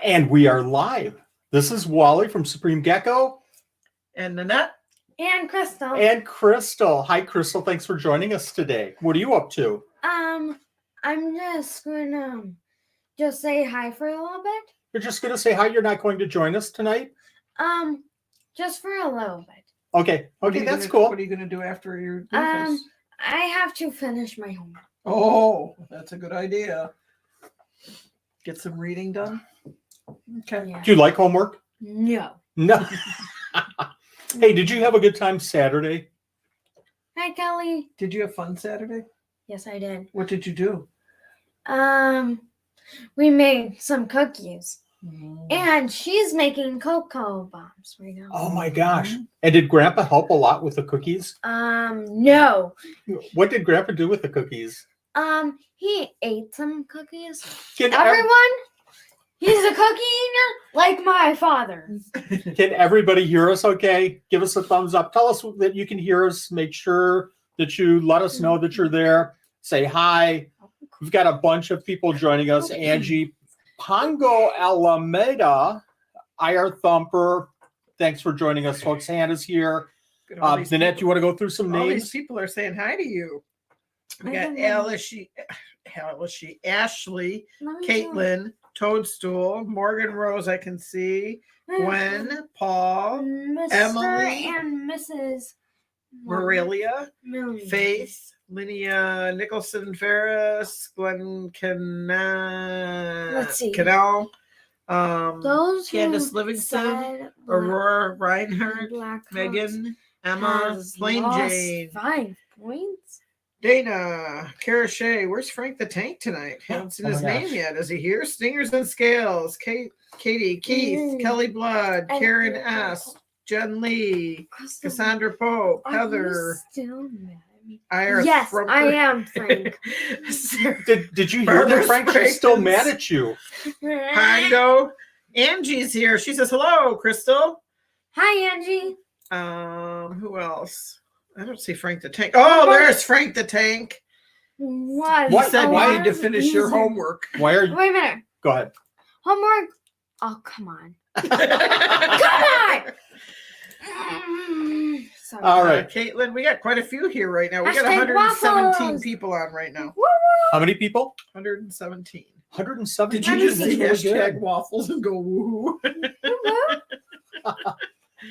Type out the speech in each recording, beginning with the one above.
And we are live. This is Wally from Supreme Gecko. And Nanette. And Crystal. And Crystal. Hi, Crystal. Thanks for joining us today. What are you up to? I'm just gonna just say hi for a little bit. You're just going to say hi? You're not going to join us tonight? Just for a little bit. Okay. Okay, that's cool. What are you going to do after you do this? I have to finish my homework. Oh, that's a good idea. Get some reading done. Okay. Yeah. Do you like homework? No. No. Hey, did you have a good time Saturday? Hi, Kelly. Did you have fun Saturday? Yes, I did. What did you do? We made some cookies. Mm. And she's making cocoa bombs right now. Oh my gosh. And did Grandpa help a lot with the cookies? No. What did Grandpa do with the cookies? He ate some cookies. Can Everyone, he's a cookie eater like my father. Can everybody hear us okay? Give us a thumbs up. Tell us that you can hear us. Make sure that you let us know that you're there. Say hi. We've got a bunch of people joining us. Angie, Pongo Alameda, IR Thumper. Thanks for joining us, folks. Hannah's here. Nanette, you want to go through some All names? these people are saying hi to you. We got Ashley, Caitlin, Toadstool, Morgan Rose, I can see, Gwen, Paul, Mr. Emily, and Mrs. Morelia, Million. Faith, Linnea Nicholson Ferris, Glenn Let's see. Canal, Those Candace who Livingston, said Aurora Reinhardt, Black Megan, Emma, has Plain lost Jane, 5 points. Dana, Kara Shea. Where's Frank the Tank tonight? Haven't seen his name yet. Is he here? Stingers and Scales. Katie, Keith, Kelly Blood, And- Karen S, Jen Lee, Cassandra Pope, Are Heather, you still mad at me? Ira Yes, Throper. I am, Frank. Did you hear that Frank is still mad at you? Pongo. Angie's here. She says hello, Crystal. Hi, Angie. Who else? I don't see Frank the Tank. Oh, there's Frank the Tank. What? You said Why you need to finish your homework. Why are you? Wait a minute. Go ahead. Homework? Oh, come on. Come on! Sorry. All right. Caitlin, we got quite a few here right now. We got Hashtag 117 waffles. people on right now. Woo How many people? 117. 170. Did you just say hashtag waffles and go woo? woo.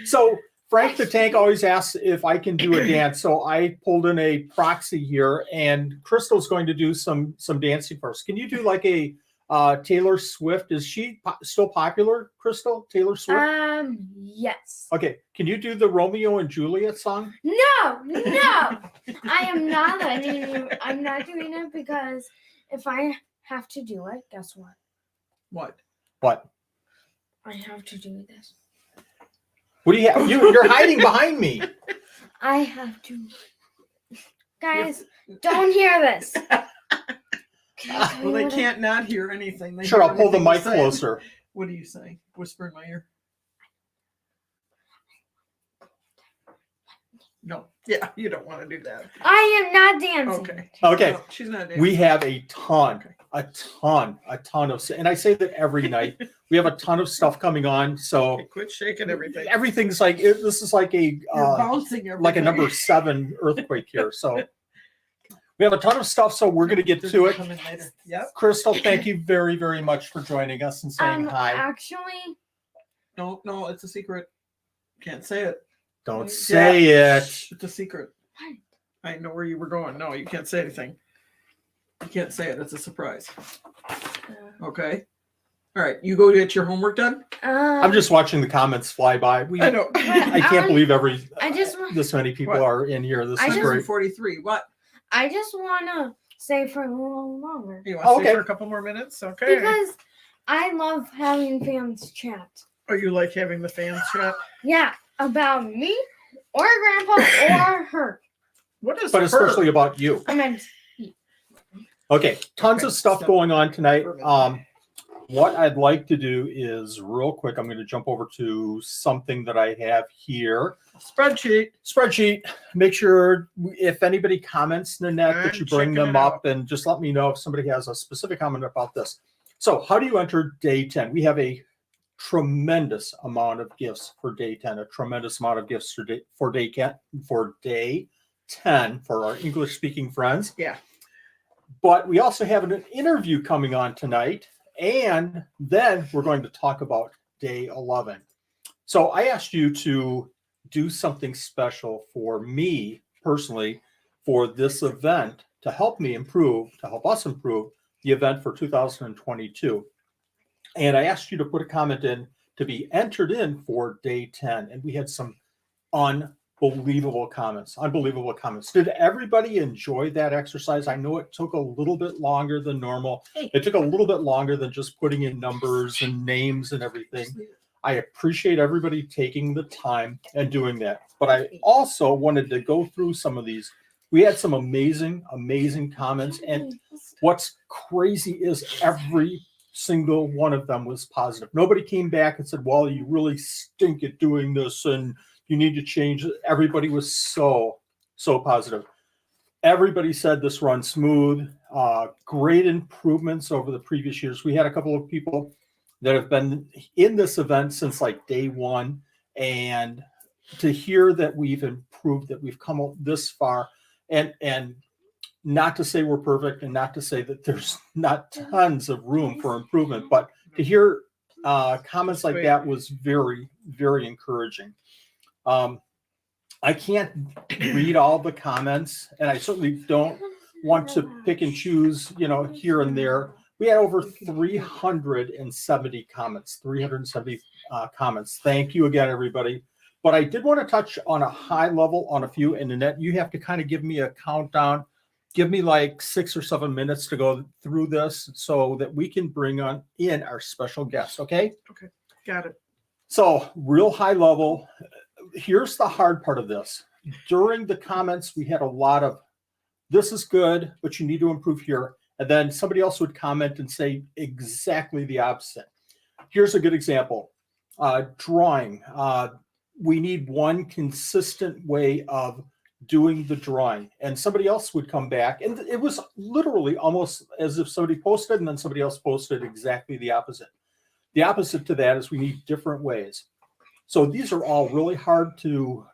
So Frank the Tank always asks if I can do a dance. So I pulled in a proxy here, and Crystal's going to do some dancing first. Can you do like a Taylor Swift? Is she still popular, Crystal? Taylor Swift? Yes. Okay. Can you do the Romeo and Juliet song? No. I am not letting you. I'm not doing it because if I have to do it, guess what? What? What? I have to do this. What do you have? You're hiding behind me. I have to. Guys, don't hear this. Can I tell Well, you they what I- can't not hear anything. They Sure, hear I'll pull the everything mic you're saying. closer. What are you saying? Whisper in my ear. No. Yeah, you don't want to do that. I am not dancing. Okay. Okay. No, she's not dancing. We have a ton of, and I say that every night. We have a ton of stuff coming on. So Okay, quit shaking everything. everything's like this is like a You're bouncing everything. like a number 7 earthquake here. So we have a ton of stuff. So we're going to get to it. Come in later. Yep. Crystal, thank you very, very much for joining us and saying hi. Actually, No, it's a secret. Can't say it. Don't say it. Shh, it's a secret. I know where you were going. No, you can't say anything. You can't say it. It's a surprise. Okay. All right. You go get your homework done. I'm just watching the comments fly by. I know. I can't believe I just want. this many people What? are in here. This I is just- great. 43. What? I just want to stay for a little longer You want to stay Okay. for a couple more minutes? Okay. because I love having fans chat. Oh, you like having the fans chat? Yeah, about me or Grandpa or her. What is But her? especially about you. I meant Okay, tons Okay, of stuff so- going on tonight. What I'd like to do is real quick, I'm going to jump over to something that I have here. Spreadsheet. Make sure if anybody comments, Nanette, that I'm you bring checking them it up and just let me know if somebody has a specific comment about this. So how do you enter day 10? We have a tremendous amount of gifts for day 10, a tremendous amount of gifts for day 10 for our English speaking friends. Yeah. But we also have an interview coming on tonight, and then we're going to talk about day 11. So I asked you to do something special for me personally for this event to help me improve, to help us improve the event for 2022. And I asked you to put a comment in to be entered in for day 10. And we had some unbelievable comments. Did everybody enjoy that exercise? I know it took a little bit longer than normal. It took a little bit longer than just putting in numbers and names and everything. I appreciate everybody taking the time and doing that. But I also wanted to go through some of these. We had some amazing comments. And what's crazy is every single one of them was positive. Nobody came back and said, well, you really stink at doing this and you need to change it. Everybody was so positive. Everybody said this runs smooth. Great improvements over the previous years. We had a couple of people that have been in this event since like day one, and to hear that we've improved, that we've come this far, and not to say we're perfect and not to say that there's not tons of room for improvement, but to hear comments like that was very, very encouraging. I can't read all the comments, and I certainly don't want to pick and choose, here and there. We had over 370 comments, 370 comments. Thank you again, everybody. But I did want to touch on a high level on a few, and Annette, you have to kind of give me a countdown. Give me like 6 or 7 minutes to go through this so that we can bring in our special guest, okay? Okay, got it. So real high level, here's the hard part of this. During the comments, we had a lot of, this is good, but you need to improve here. And then somebody else would comment and say exactly the opposite. Here's a good example. Drawing. We need one consistent way of doing the drawing. And somebody else would come back. And it was literally almost as if somebody posted and then somebody else posted exactly the opposite. The opposite to that is we need different ways. So these are all really hard to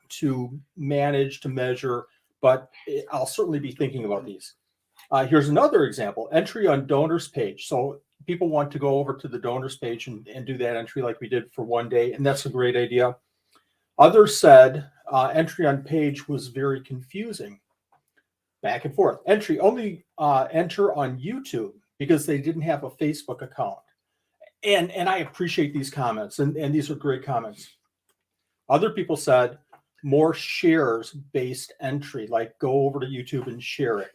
manage, to measure, but I'll certainly be thinking about these. Here's another example, entry on donors page. So people want to go over to the donors page and do that entry like we did for one day, and that's a great idea. Others said entry on page was very confusing. Back and forth. Entry only enter on YouTube because they didn't have a Facebook account. And I appreciate these comments, and these are great comments. Other people said more shares-based entry, like go over to YouTube and share it.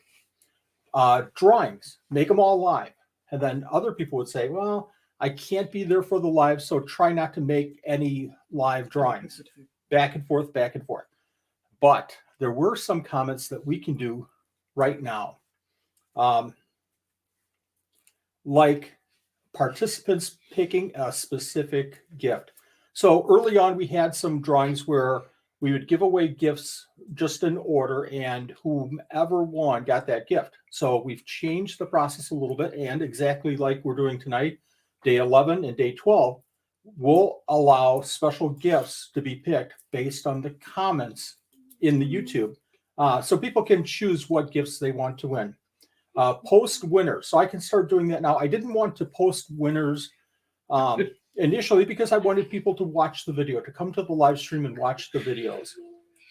Drawings, make them all live. And then other people would say, well, I can't be there for the live, so try not to make any live drawings. Back and forth, back and forth. But there were some comments that we can do right now. Like participants picking a specific gift. So early on, we had some drawings where we would give away gifts just in order, and whomever won got that gift. So we've changed the process a little bit, and exactly like we're doing tonight, day 11 and day 12, we'll allow special gifts to be picked based on the comments in the YouTube. So people can choose what gifts they want to win. Post winners. So I can start doing that now. I didn't want to post winners initially because I wanted people to watch the video, to come to the live stream and watch the videos.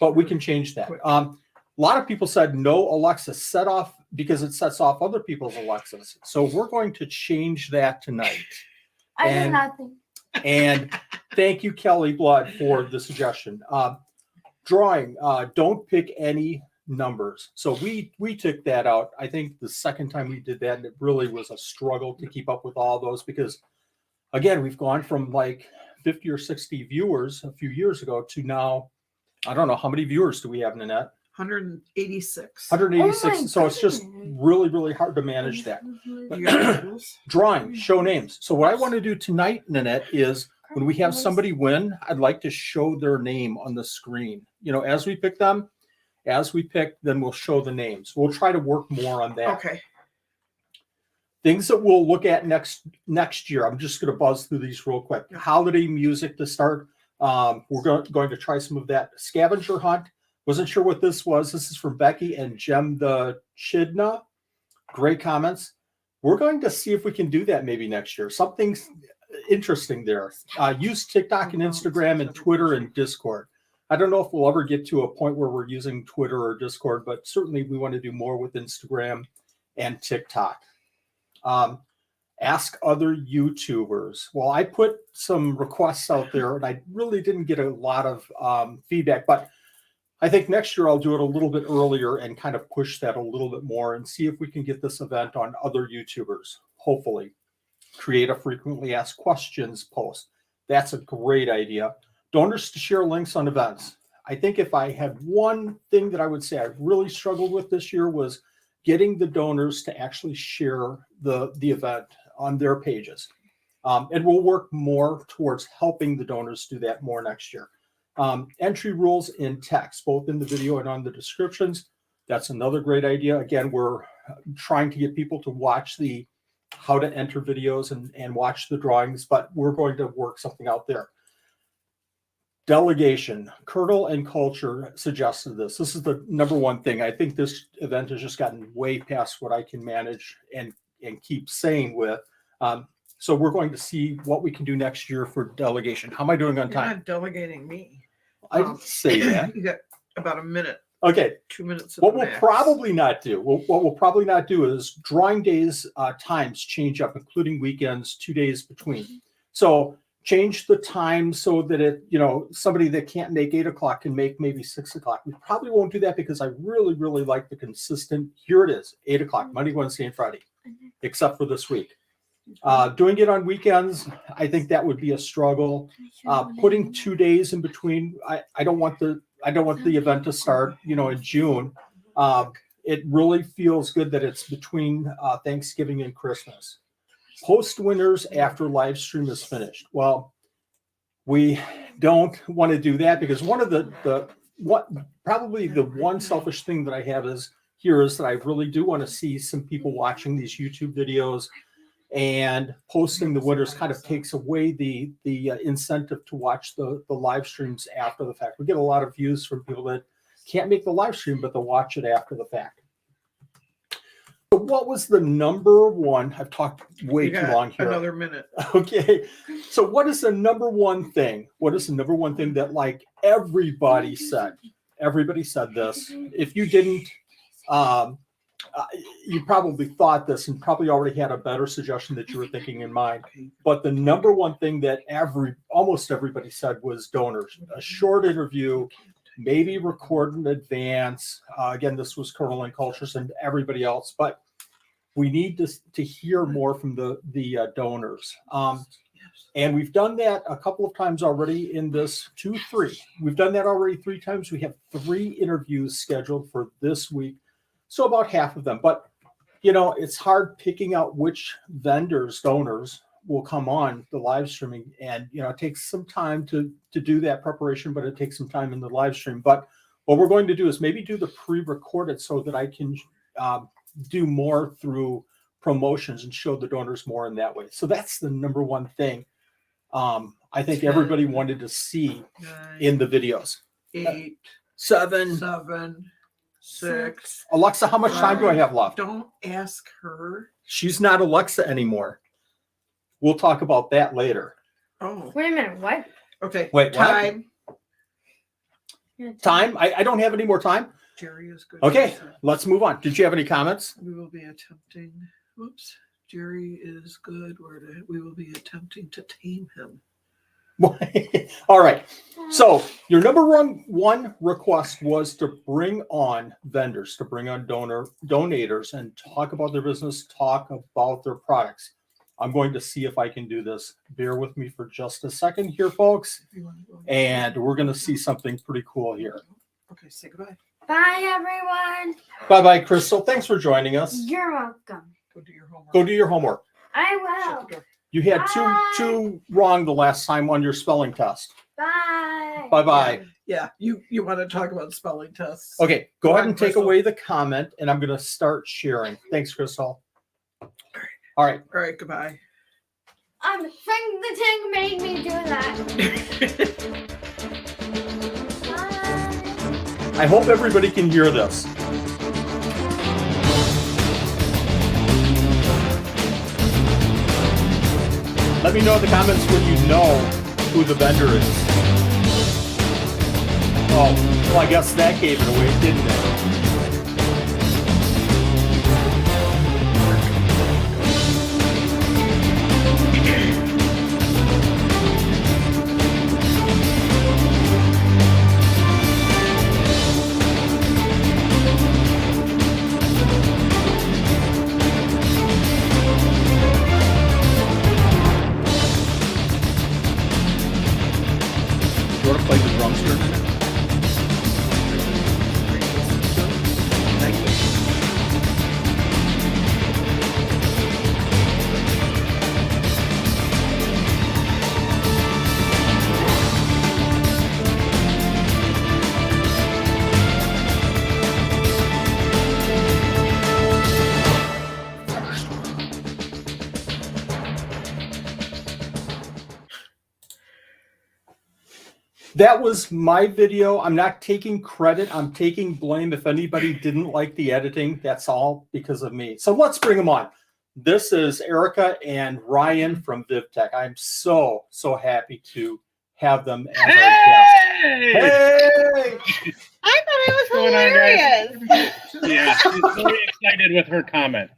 But we can change that. A lot of people said no Alexa set off because it sets off other people's Alexas. So we're going to change that tonight. I did nothing. And thank you, Kelly Blood, for the suggestion. Drawing, don't pick any numbers. So we took that out. I think the second time we did that, and it really was a struggle to keep up with all those because, again, we've gone from like 50 or 60 viewers a few years ago to now, I don't know, how many viewers do we have, Nanette? 186. 186. Oh, so it's just really, really hard to manage that. Drawing, show names. So what I want to do tonight, Nanette, is when we have somebody win, I'd like to show their name on the screen. As we pick them, then we'll show the names. We'll try to work more on that. Okay. Things that we'll look at next year. I'm just going to buzz through these real quick. Holiday music to start. We're going to try some of that. Scavenger hunt. Wasn't sure what this was. This is from Becky and Jem the Chidna. Great comments. We're going to see if we can do that maybe next year. Something's interesting there. Use TikTok and Instagram and Twitter and Discord. I don't know if we'll ever get to a point where we're using Twitter or Discord, but certainly we want to do more with Instagram and TikTok. Ask other YouTubers. Well, I put some requests out there and I really didn't get a lot of feedback, but I think next year I'll do it a little bit earlier and kind of push that a little bit more and see if we can get this event on other YouTubers, hopefully. Create a frequently asked questions post. That's a great idea. Donors to share links on events. I think if I had one thing that I would say I really struggled with this year was getting the donors to actually share the event on their pages. And we'll work more towards helping the donors do that more next year. Entry rules in text, both in the video and on the descriptions. That's another great idea. Again, we're trying to get people to watch the how to enter videos and watch the drawings, but we're going to work something out there. Delegation. Kernel and Culture suggested this. This is the number one thing. I think this event has just gotten way past what I can manage and keep saying with. So we're going to see what we can do next year for delegation. How am I doing on time? You're not delegating me. I didn't say that. You got about a minute. Okay. 2 minutes. What we'll probably not do, what we'll probably not do is drawing days times change up, including weekends, 2 days between. So change the time so that it, somebody that can't make 8 o'clock can make maybe 6 o'clock. We probably won't do that because I really, really like the consistent, here it is, 8 o'clock, Monday, Wednesday, and Friday, except for this week. Doing it on weekends, I think that would be a struggle. Putting 2 days in between, I don't want the event to start, in June. It really feels good that it's between Thanksgiving and Christmas. Post winners after live stream is finished. Well, we don't want to do that because one of probably the one selfish thing that I have is that I really do want to see some people watching these YouTube videos. And posting the winners kind of takes away the incentive to watch the live streams after the fact. We get a lot of views from people that can't make the live stream, but they'll watch it after the fact. So what was the number one? I've talked way too long here. Another minute. Okay. So what is the number one thing? What is the number one thing that everybody said? Everybody said this. If you didn't, you probably thought this and probably already had a better suggestion that you were thinking in mind. But the number one thing that almost everybody said was donors. A short interview, maybe record in advance. Again, this was Kernel and Cultures and everybody else, but we need to hear more from the donors. And we've done that a couple of times already in this 2-3. We've done that already 3 times. We have 3 interviews scheduled for this week. So about half of them, but it's hard picking out which donors will come on the live streaming, and it takes some time to do that preparation, but it takes some time in the live stream. But what we're going to do is maybe do the pre-recorded so that I can do more through promotions and show the donors more in that way. So that's the number one thing I think everybody wanted to see 9, in the videos. 8, 7, 6. Alexa, how much time do I have left? Don't ask her. She's not Alexa anymore. We'll talk about that later. Oh. Wait a minute, what? Okay. Wait, time. Time? I don't have any more time. Jerry is good. Okay, let's move on. Did you have any comments? We will be attempting. Whoops. Jerry is good. We will be attempting to tame him. All right. So your number one request was to bring on vendors, to bring on donators and talk about their business, talk about their products. I'm going to see if I can do this. Bear with me for just a second here, folks. And we're going to see something pretty cool here. Okay, say goodbye. Bye, everyone. Bye-bye, Crystal. Thanks for joining us. You're welcome. Go do your homework. Go do your homework. I Shut will. the door. You had Bye. two wrong the last time on your spelling test. Bye. Bye-bye. Yeah, you want to talk about spelling tests. Okay, go ahead and take Crystal. away the comment, and I'm going to start sharing. Thanks, Crystal. All right. All right, goodbye. Frank the Tank made me do that. Bye. I hope everybody can hear this. Let me know in the comments when you know who the vendor is. Oh, well, I guess that gave it away, didn't it? You want to play the drums here in a minute? Thank you. That was my video. I'm not taking credit. I'm taking blame. If anybody didn't like the editing, that's all because of me. So let's bring them on. This is Erica and Ryan from VivTech. I'm so happy to have them as our guests. Hey! I thought it was hilarious. Yeah, she's very excited with her comment.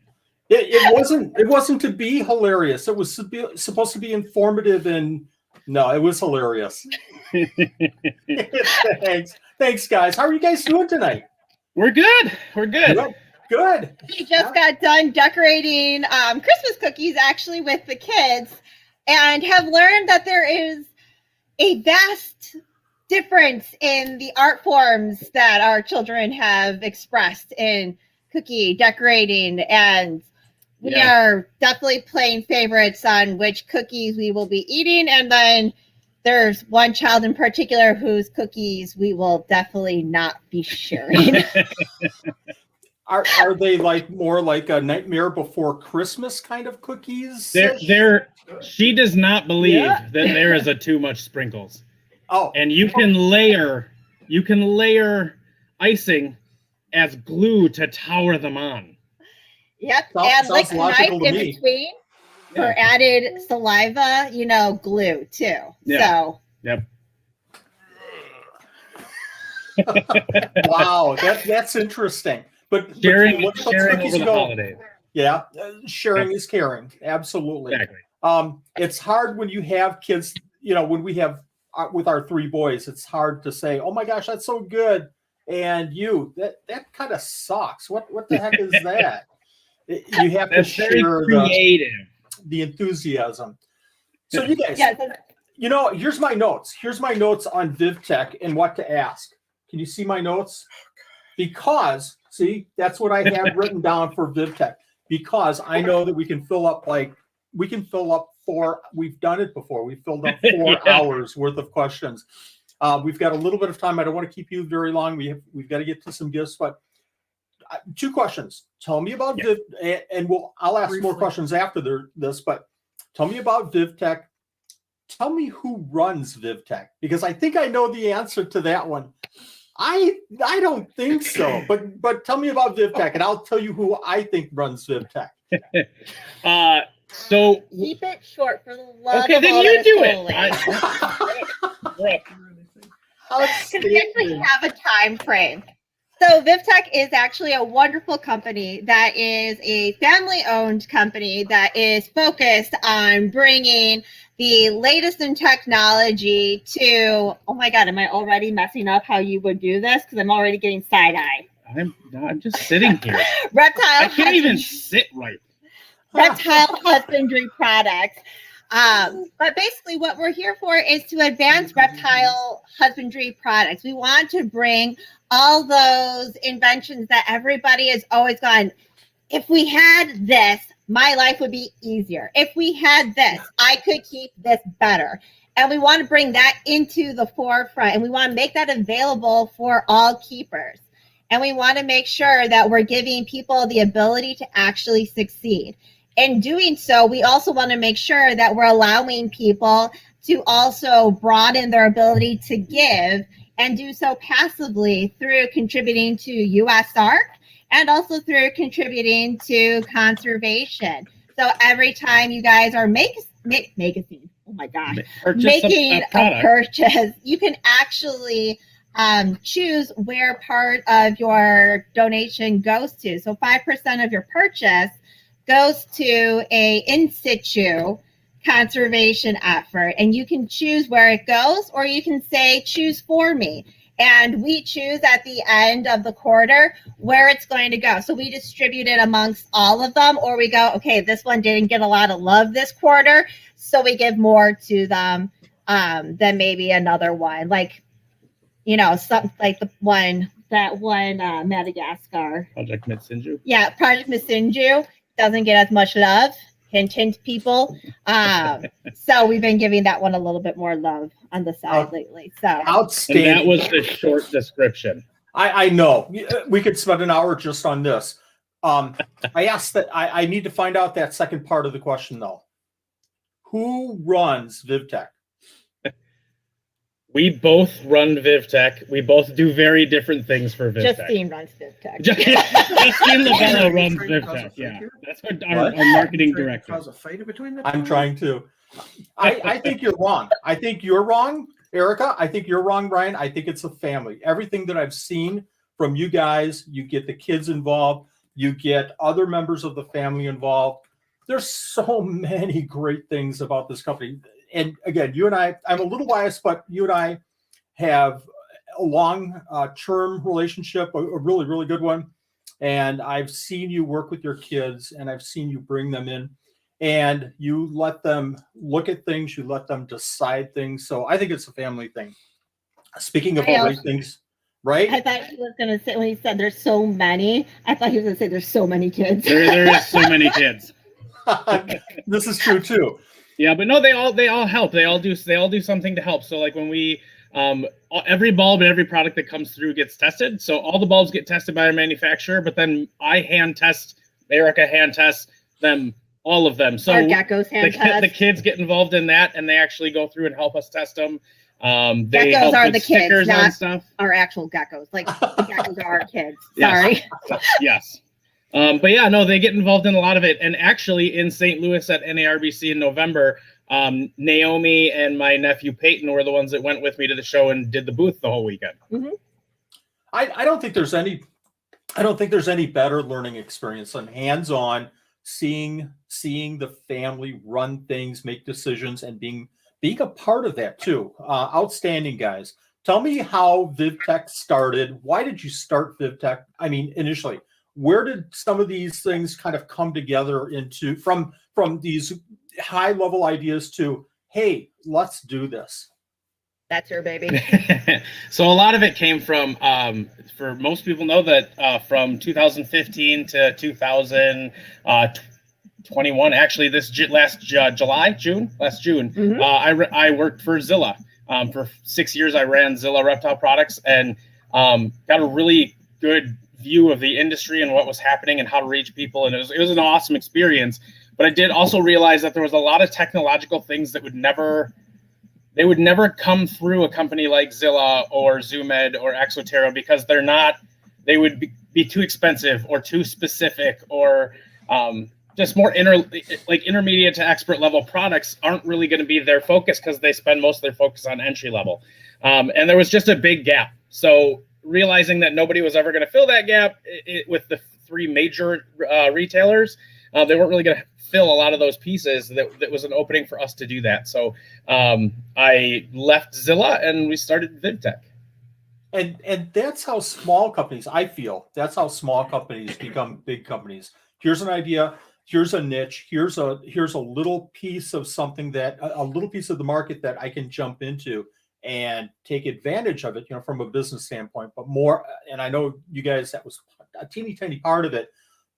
It wasn't to be hilarious. It was supposed to be informative, and no, it was hilarious. Thanks, guys. How are you guys doing tonight? We're good. Good. We just got done decorating Christmas cookies actually with the kids and have learned that there is a vast difference in the art forms that our children have expressed in cookie decorating, and we are definitely playing favorites on which cookies we will be eating, and then there's one child in particular whose cookies we will definitely not be sharing. Are they like more like a Nightmare Before Christmas kind of cookies? She does not believe that there is a too much sprinkles. Oh, And you can layer icing as glue to tower them on. Yep, Sounds and like a knife logical to in me. between for Yeah. added saliva, glue too. Yeah. So Yep. wow, that's interesting. But Sharing let's over cookies the go. holidays. Yeah, sharing is caring. Absolutely. Exactly. It's hard when you have kids. When we have with our three boys, it's hard to say, "Oh my gosh, that's so good," and that kind of sucks. What the heck is that? You have to That's very share creative. the enthusiasm. So you guys, yes, here's my notes. Here's my notes on VivTech and what to ask. Can you see my notes? Because that's what I have written down for VivTech. Because I know that we can fill up 4. We've done it before. We filled up 4 hours worth of questions. We've got a little bit of time. I don't want to keep you very long. We've got to get to some gifts, but 2 questions. Tell me about Viv, and I'll ask more questions after this. But tell me about VivTech. Tell me who runs VivTech, because I think I know the answer to that one. I don't think so, but tell me about VivTech, and I'll tell you who I think runs VivTech. So keep it short for the love okay, of then all you that is do holy. it. Because we actually have a time frame. So VivTech is actually a wonderful company that is a family-owned company that is focused on bringing the latest in technology to, oh my God, am I already messing up how you would do this? Because I'm already getting side-eye. I'm just sitting here. Reptile I can't even sit right. Reptile husbandry products. But basically what we're here for is to advance reptile husbandry products. We want to bring all those inventions that everybody has always gone, if we had this, my life would be easier. If we had this, I could keep this better. And we want to bring that into the forefront, and we want to make that available for all keepers. And we want to make sure that we're giving people the ability to actually succeed. in doing so, we also want to make sure that we're allowing people to also broaden their ability to give and do so passively through contributing to USARC and also through contributing to conservation. So every time you guys are making, oh my gosh, making a purchase, you can actually choose where part of your donation goes to. So 5% of your purchase goes to a in situ conservation effort, and you can choose where it goes, or you can say choose for me, and we choose at the end of the quarter where it's going to go. So we distribute it amongst all of them, or we go, okay, this one didn't get a lot of love this quarter, so we give more to them than maybe another one, like, you know, something like that one Madagascar Project Mitsinju. Yeah, Project Mitsinju doesn't get as much love. Hint, hint, people. So we've been giving that one a little bit more love on the side lately. So outstanding. And that was the short description. I know. We could spend an hour just on this. I asked that. I need to find out that second part of the question, though. Who runs VivTech? We both run VivTech. We both do very different things for VivTech. Justine runs VivTech. Justine LaBella runs VivTech. Yeah, that's what our marketing director. Cause a fight between them. I'm trying to. I think you're wrong. I think you're wrong, Erica. I think you're wrong, Brian. I think it's a family. Everything that I've seen from you guys, you get the kids involved, you get other members of the family involved. There's so many great things about this company. And again, you and I'm a little biased, but you and I have a long-term relationship, a really, really good one. And I've seen you work with your kids, and I've seen you bring them in, and you let them look at things, you let them decide things. So I think it's a family thing. Speaking of all great things, right? I thought he was going to say, when he said there's so many, I thought he was going to say there's so many kids. There is so many kids. This is true too. Yeah, but no, they all help. They all do something to help. So like when we every bulb and every product that comes through gets tested. So all the bulbs get tested by our manufacturer, but then Erica hand tests them, all of them. So our Geckos hand test. The kids get involved in that, and they actually go through and help us test them. They Geckos help are with the stickers kids, not on stuff. Our actual geckos. Like the geckos are our kids. Sorry. Yes. But yeah, no, they get involved in a lot of it. And actually in St. Louis at NARBC in November, Naomi and my nephew Peyton were the ones that went with me to the show and did the booth the whole weekend. Mm-hmm. I don't think there's any better learning experience than hands-on, seeing the family run things, make decisions, and being a part of that too. Outstanding, guys. Tell me how VivTech started. Why did you start VivTech? I mean, initially, where did some of these things kind of come together into from these high level ideas to, hey, let's do this? That's your baby. So a lot of it came from, for most people know that from 2015 to 2021, actually last June, Mm-hmm. I worked for Zilla. For 6 years, I ran Zilla Reptile Products and got a really good view of the industry and what was happening and how to reach people. And it was an awesome experience. But I did also realize that there was a lot of technological things that would never come through a company like Zilla or ZoomEd or Exoterra because they would be too expensive or too specific or just more intermediate to expert level products aren't really going to be their focus because they spend most of their focus on entry level. And there was just a big gap. So realizing that nobody was ever going to fill that gap with the three major retailers, they weren't really going to fill a lot of those pieces. That was an opening for us to do that. So I left Zilla and we started VivTech. And that's how small companies, I feel, that's how small companies become big companies. Here's an idea. Here's a niche. Here's a little piece of something a little piece of the market that I can jump into and take advantage of it, from a business standpoint, but more. And I know you guys, that was a teeny tiny part of it.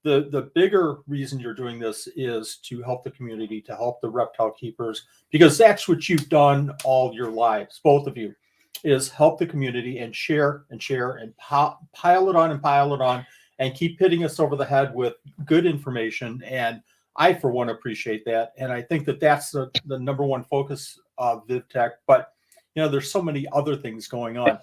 The bigger reason you're doing this is to help the community, to help the reptile keepers, because that's what you've done all your lives, both of you, is help the community and share and pile it on and keep hitting us over the head with good information. And I for one appreciate that, and I think that that's the number one focus of VivTech. But there's so many other things going on.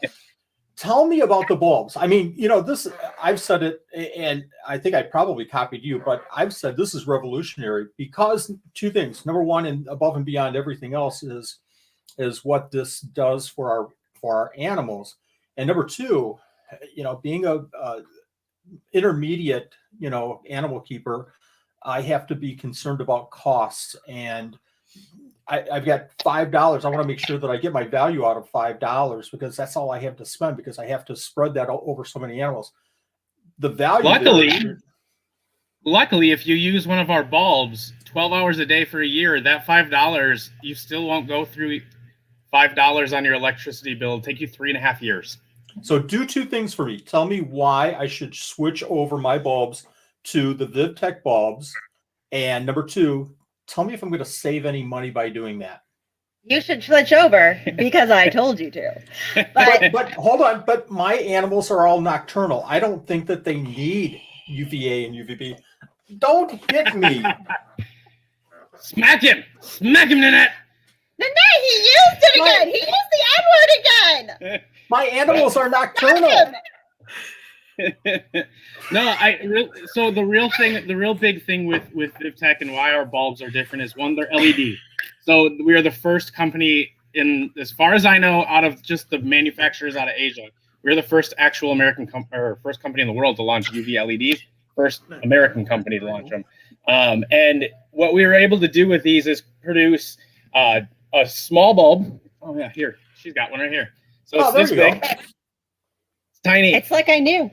Tell me about the bulbs. I mean, this, I've said it, and I think I probably copied you, but I've said this is revolutionary because two things. Number one, and above and beyond everything else, is what this does for our animals. And number two, being a intermediate, animal keeper, I have to be concerned about costs. And I've got $5. I want to make sure that I get my value out of $5 because that's all I have to spend because I have to spread that over so many animals. The value. Luckily, if you use one of our bulbs 12 hours a day for a year, that $5, you still won't go through $5 on your electricity bill. It'll take you 3.5 years. So do two things for me. Tell me why I should switch over my bulbs to the VivTech bulbs. And number two, tell me if I'm going to save any money by doing that. You should switch over because I told you to. But hold on. But my animals are all nocturnal. I don't think that they need UVA and UVB. Don't hit me. Smack him, Nanette. Nanette, he used it again. He used the N-word again. My animals are nocturnal. No, so the real big thing with VivTech and why our bulbs are different is one, they're LED. So we are the first company as far as I know, out of just the manufacturers out of Asia, we're the first actual first company in the world to launch UV LEDs. First American company to launch them. And what we were able to do with these is produce a small bulb. Oh yeah, here she's got one right here. So it's this big. It's tiny. It's like I knew.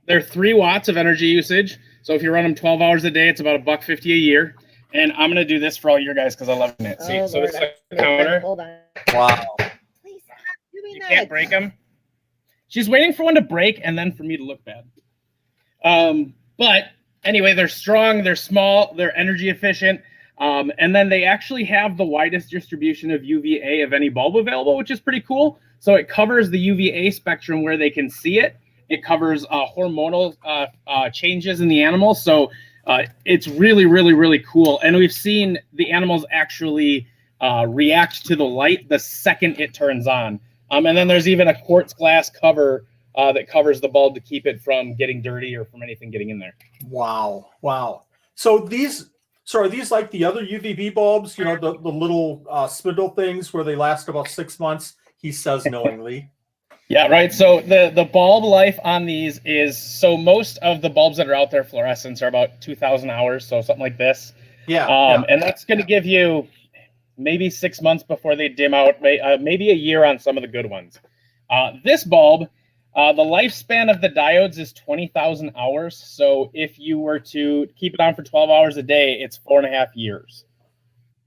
They're 3 watts of energy usage. So if you run them 12 hours a day, it's about $1.50 a year. And I'm gonna do this for all your guys because I love it. See, so Lord, this is a counter. Hold on. Wow. Please stop doing You that. can't break them. She's waiting for one to break and then for me to look bad. But anyway, they're strong, they're small, they're energy efficient. And then they actually have the widest distribution of UVA of any bulb available, which is pretty cool. So it covers the UVA spectrum where they can see it. It covers hormonal changes in the animal. So it's really, really, really cool. And we've seen the animals actually react to the light the second it turns on. And then there's even a quartz glass cover that covers the bulb to keep it from getting dirty or from anything getting in there. Wow. So are these like the other UVB bulbs, the little spindle things where they last about 6 months? He says knowingly. Yeah, right. So the bulb life on these is, so most of the bulbs that are out there, fluorescents, are about 2,000 hours. So something like this. Yeah. And that's going to give you maybe 6 months before they dim out, maybe a year on some of the good ones. This bulb, the lifespan of the diodes is 20,000 hours. So if you were to keep it on for 12 hours a day, it's 4.5 years.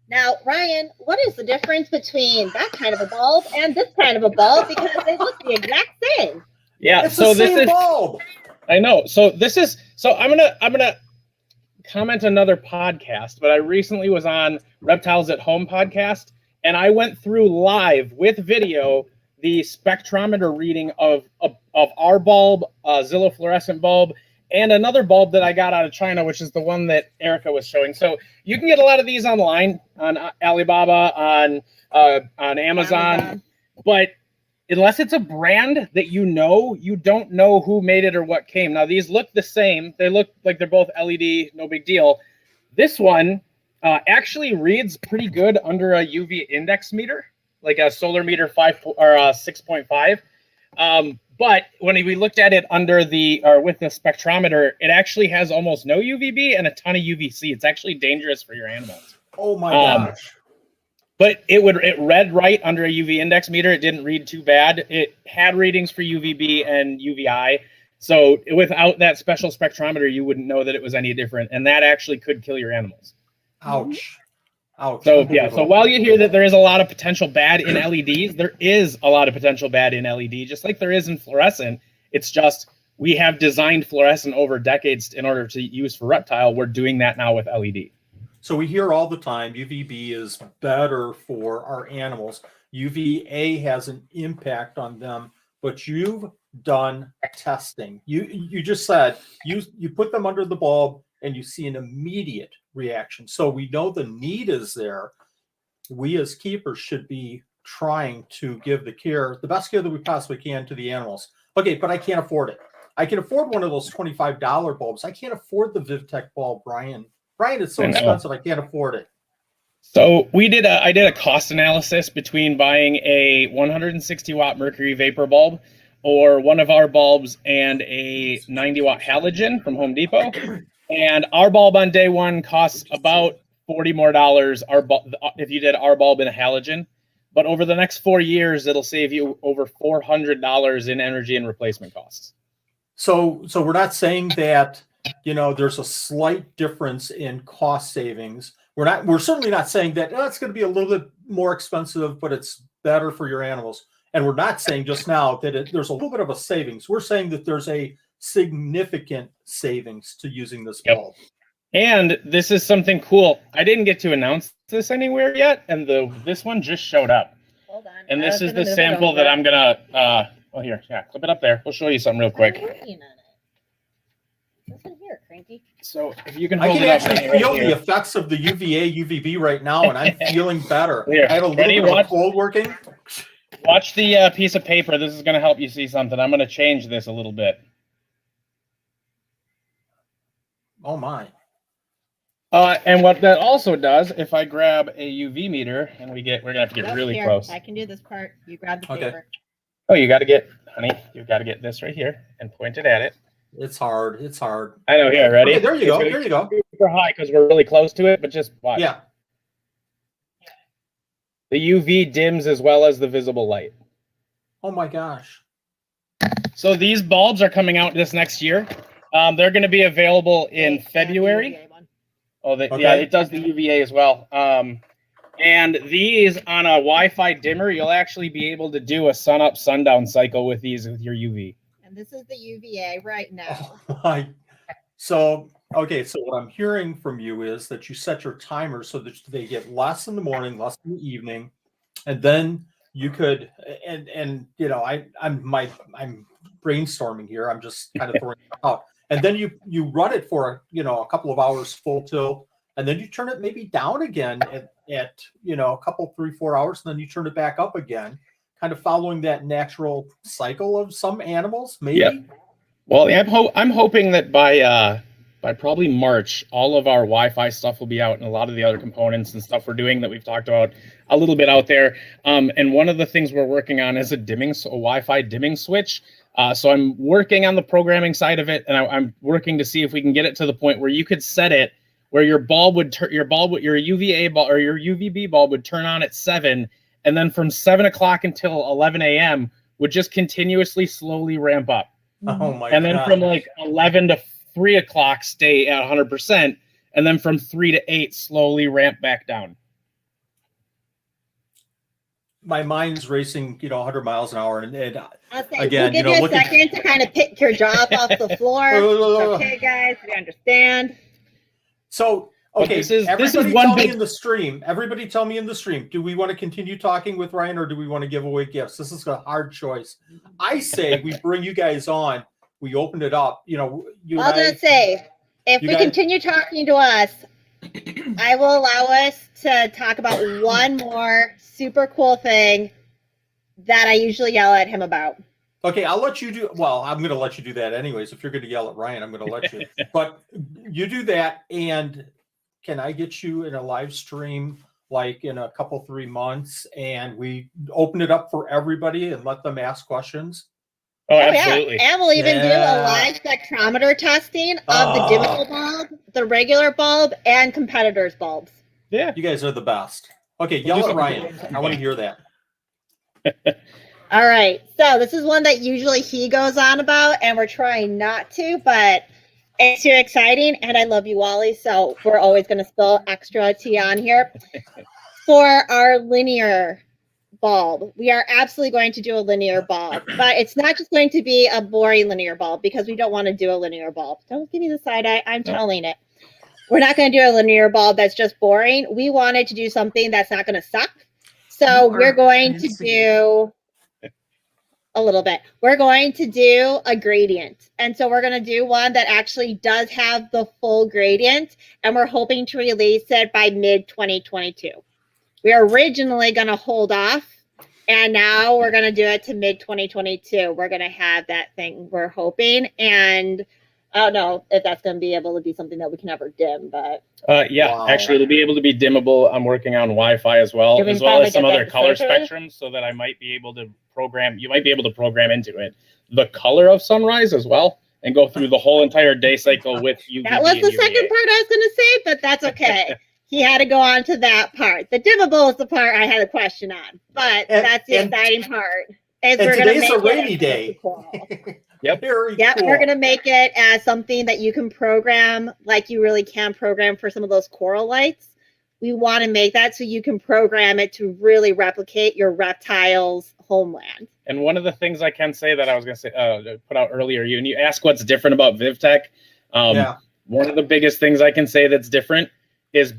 Now, Ryan, what is the difference between that kind of a bulb and this kind of a bulb? Because they look the exact same. Yeah, it's so the same bulb. I know. So I'm gonna comment another podcast, but I recently was on Reptiles at Home podcast, and I went through live with video the spectrometer reading of our bulb, Zillow fluorescent bulb, and another bulb that I got out of China, which is the one that Erica was showing. So you can get a lot of these online on Alibaba, on Amazon, but unless it's a brand that you don't know who made it or what came. Now these look the same. They look like they're both LED, no big deal. This one actually reads pretty good under a UV index meter, like a solar meter 6.5. But when we looked at it with the spectrometer, it actually has almost no UVB and a ton of UVC. It's actually dangerous for your animals. Oh my gosh. But it read right under a UV index meter. It didn't read too bad. It had readings for UVB and UVI. So without that special spectrometer, you wouldn't know that it was any different. And that actually could kill your animals. Ouch. So yeah, so while you hear that there is a lot of potential bad in LEDs, there is a lot of potential bad in LED, just like there is in fluorescent. It's just we have designed fluorescent over decades in order to use for reptile. We're doing that now with LED. So we hear all the time UVB is better for our animals. UVA has an impact on them, but you've done testing. You just said you put them under the bulb, and you see an immediate reaction. So we know the need is there. We as keepers should be trying to give the best care that we possibly can to the animals. Okay, but I can't afford it. I can afford one of those $25 bulbs. I can't afford the VivTech bulb, Brian. Brian, it's so expensive. I can't afford it. So I did a cost analysis between buying a 160 watt mercury vapor bulb or one of our bulbs and a 90 watt halogen from Home Depot. And our bulb on day one costs about $40 more if you did our bulb in a halogen. But over the next 4 years, it'll save you over $400 in energy and replacement costs. So we're not saying that, there's a slight difference in cost savings. We're certainly not saying that it's going to be a little bit more expensive, but it's better for your animals. And we're not saying just now that there's a little bit of a savings. We're saying that there's a significant savings to using this bulb. And this is something cool. I didn't get to announce this anywhere yet, and this one just showed up. Hold on. And this is the sample that I'm gonna. Here, clip it up there. We'll show you something real quick. I'm working on it. Listen here, Cranky. So if you can I hold can it up actually right feel here. the effects of the UVA, UVB right now, and I'm feeling better. Here, I had a little ready? bit of a Watch. cold working. Watch the piece of paper. This is gonna help you see something. I'm gonna change this a little bit. Oh my. And what that also does, if I grab a UV meter and we're gonna have to get really close. I can do this part. You grab the Okay. paper. Oh, you got to get this right here and point it at it. It's hard. It's hard. I know. Here, ready? Okay, there you It's go. gonna There you be go. super high because we're really close to it, but just watch. Yeah. The UV dims as well as the visible light. Oh my gosh. So these bulbs are coming out this next year. They're going to be available in February. Oh, Okay. yeah, it does the UVA as well. And these on a Wi-Fi dimmer, you'll actually be able to do a sun up, sundown cycle with these with your UV. And this is the UVA right now. Oh my. So what I'm hearing from you is that you set your timer so that they get less in the morning, less in the evening, and then you could I'm brainstorming here. I'm just kind of throwing it out. And then you run it for a couple of hours full tilt, and then you turn it maybe down again at a couple 3-4 hours, and then you turn it back up again, kind of following that natural cycle of some animals, maybe. Yep. Well, I'm hoping that by probably March, all of our Wi-Fi stuff will be out, and a lot of the other components and stuff we're doing that we've talked about a little bit out there. And one of the things we're working on is a Wi-Fi dimming switch. So I'm working on the programming side of it, and I'm working to see if we can get it to the point where you could set it where your UVA bulb or your UVB bulb would turn on at 7, and then from 7 o'clock until 11 a.m. would just continuously slowly ramp up. Oh my! And then from like 11 to 3 o'clock stay at 100%, and then from 3 to 8 slowly ramp back down. my mind's racing, 100 miles an hour. And again, give you a second to kind of pick your jaw up off the floor. Okay, guys, we understand. So, okay, this is everybody one tell big... me in the stream. Everybody tell me in the stream. Do we want to continue talking with Ryan, or do we want to give away gifts? This is a hard choice. I say we bring you guys on. We open it up. I'll just say, if we continue talking to us, I will allow us to talk about one more super cool thing that I usually yell at him about. Okay, I'll let you do. Well, I'm going to let you do that anyways. If you're going to yell at Ryan, I'm going to let you. But you do that, and can I get you in a live stream like in a couple, 3 months, and we open it up for everybody and let them ask questions? Oh, absolutely. Yeah. And we'll even do a live spectrometer testing of the dimmable bulb, the regular bulb, and competitors' bulbs. Yeah. You guys are the best. Okay, yell at Ryan. I want to hear that. All right. So this is one that usually he goes on about, and we're trying not to, but it's too exciting, and I love you, Wally, so we're always going to spill extra tea on here. For our linear bulb, we are absolutely going to do a linear bulb, but it's not just going to be a boring linear bulb, because we don't want to do a linear bulb. Don't give me the side eye. I'm telling it. We're not going to do a linear bulb that's just boring. We wanted to do something that's not going to suck. So we're going to do a little bit. We're going to do a gradient. And so we're going to do one that actually does have the full gradient. And we're hoping to release it by mid-2022. We were originally going to hold off. And now we're going to do it to mid-2022. We're going to have that thing, we're hoping. And I don't know if that's going to be able to be something that we can ever dim, but. Yeah, Wow. actually, it'll be able to be dimmable. I'm working on Wi-Fi as well, Can we as well finally as some get other that color deciphered? spectrums, so that I might be able to program. You might be able to program into it the color of sunrise as well, and go through the whole entire day cycle with UVB. That was and the UVA. second part I was going to say, but that's okay. He had to go on to that part. The dimmable is the part I had a question on, but that's the exciting part. Is And we're gonna today's a make it rainy as day. cool. Yep. Very Yep, cool. we're gonna make it as something that you can program, like you really can program for some of those coral lights. We want to make that so you can program it to really replicate your reptile's homeland. And one of the things I can say that I was going to say, put out earlier, you ask what's different about VivTech. Yeah. One of the biggest things I can say that's different is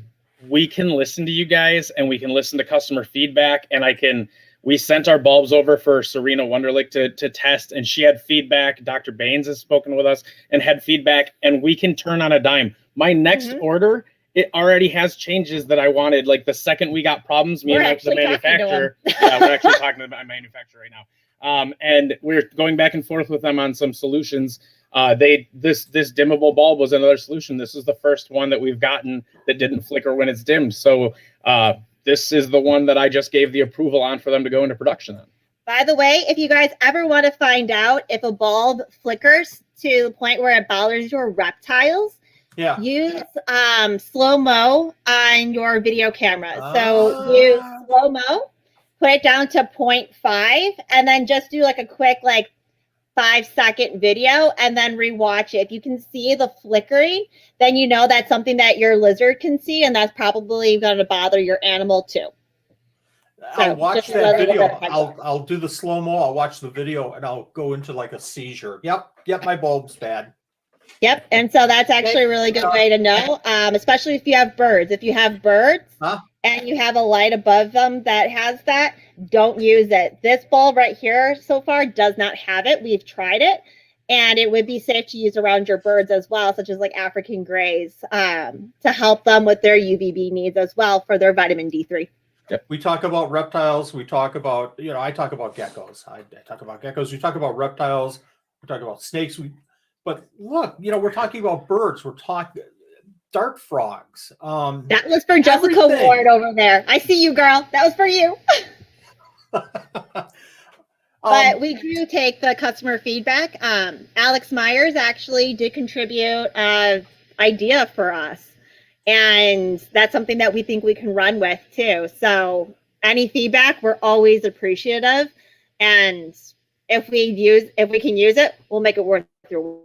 we can listen to you guys, and we can listen to customer feedback. And we sent our bulbs over for Serena Wonderlick to test, and she had feedback. Dr. Baines has spoken with us and had feedback, and we can turn on a dime. My next order, it already has changes that I wanted. Like the second we got problems, me We're and the actually talking to manufacturer, we're actually talking to my manufacturer right now. And we're going back and forth with them on some solutions. This dimmable bulb was another solution. This is the first one that we've gotten that didn't flicker when it's dimmed. So this is the one that I just gave the approval on for them to go into production on. By the way, if you guys ever want to find out if a bulb flickers to the point where it bothers your reptiles, Yeah. use slow-mo on your video camera. So use slow-mo, put it down to 0.5, and then just do like a quick 5-second video and then rewatch it. If you can see the flickering, then you know that's something that your lizard can see, and that's probably going to bother your animal too. I'll watch just a that little video. bit of heads up. I'll do the slow-mo. I'll watch the video and I'll go into like a seizure. Yep, my bulb's bad. Yep, and so that's actually a really good way to know, especially if you have birds. If you have birds and you have a light above them that has that, don't use it. This bulb right here so far does not have it. We've tried it, and it would be safe to use around your birds as well, such as like African grays, to help them with their UVB needs as well for their vitamin D3. Yep. We talk about reptiles. We talk about, I talk about geckos. I talk about geckos. We talk about reptiles. We talk about snakes. But look, we're talking about birds. We're talking dart frogs. That was for Jessica everything. Ward over there. I see you, girl. That was for you. But we do take the customer feedback. Alex Myers actually did contribute an idea for us. And that's something that we think we can run with too. So any feedback, we're always appreciative. And if we can use it, we'll make it worth your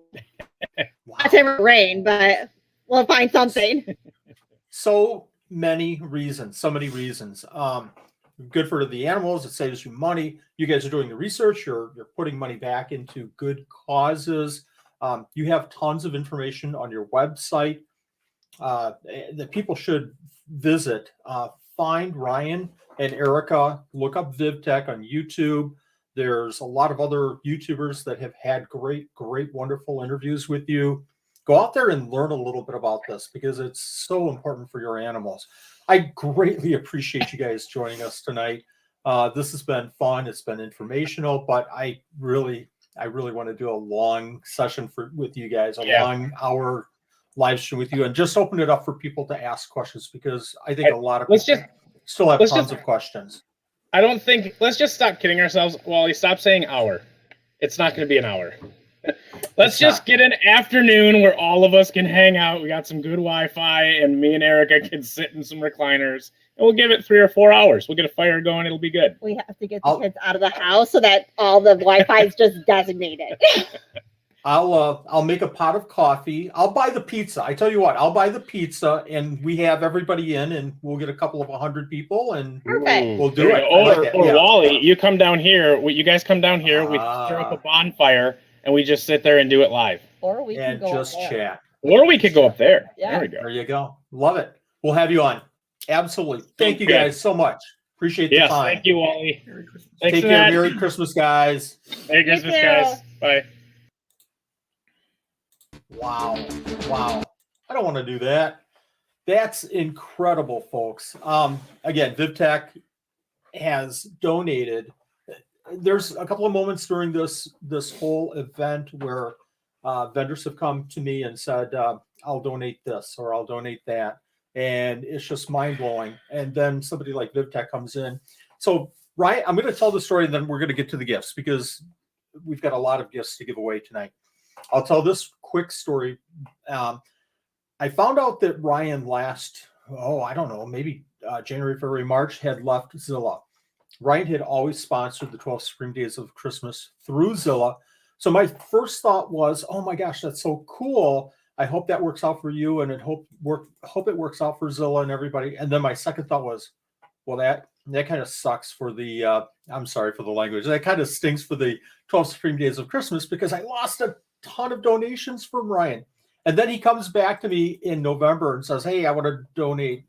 Not say rain, but we'll find something. So many reasons. Good for the animals. It saves you money. You guys are doing the research. You're putting money back into good causes. You have tons of information on your website that people should visit. Find Ryan and Erica. Look up VivTech on YouTube. There's a lot of other YouTubers that have had great, wonderful interviews with you. Go out there and learn a little bit about this because it's so important for your animals. I greatly appreciate you guys joining us tonight. This has been fun. It's been informational, but I really want to do a long session with you guys, a long hour live stream with you, and just open it up for people to ask questions because I think a lot of people still have tons of questions. Let's just stop kidding ourselves. Wally, stop saying hour. It's not going to be an hour. Let's just get an afternoon where all of us can hang out. We got some good Wi-Fi, and me and Erica can sit in some recliners, and we'll give it 3 or 4 hours. We'll get a fire going. It'll be good. We have to get the kids out of the house so that all the Wi-Fi is just designated. I'll make a pot of coffee. I'll buy the pizza. I tell you what, I'll buy the pizza, and we have everybody in, and we'll get a couple of 100 people, and Perfect. we'll do it. Or Wally, you come down here. You guys come down here. We throw up a bonfire, and we just sit there and do it live. Or we can go just chat. Or we could go up there. Yeah. There we go. There you go. Love it. We'll have you on. Absolutely. Thank you guys so much. Appreciate the Yes, time. thank you, Wally. Merry Christmas. Thanks Take for care. that. Merry Christmas, guys. Merry Christmas, too. guys. Bye. Bye. Wow. Wow. I don't want to do that. That's incredible, folks. Again, VivTech has donated. There's a couple of moments during this whole event where vendors have come to me and said, I'll donate this or I'll donate that. And it's just mind blowing. And then somebody like VivTech comes in. So, Ryan, I'm going to tell the story and then we're going to get to the gifts because we've got a lot of gifts to give away tonight. I'll tell this quick story. I found out that Ryan last, I don't know, maybe January, February, March had left Zilla. Ryan had always sponsored the 12 Supreme Days of Christmas through Zilla. So my first thought was, oh my gosh, that's so cool. I hope that works out for you, and hope it works out for Zilla and everybody. And then my second thought was, well, that kind of sucks for the, I'm sorry for the language, that kind of stinks for the 12 Supreme Days of Christmas because I lost a ton of donations from Ryan. And then he comes back to me in November and says, hey, I want to donate,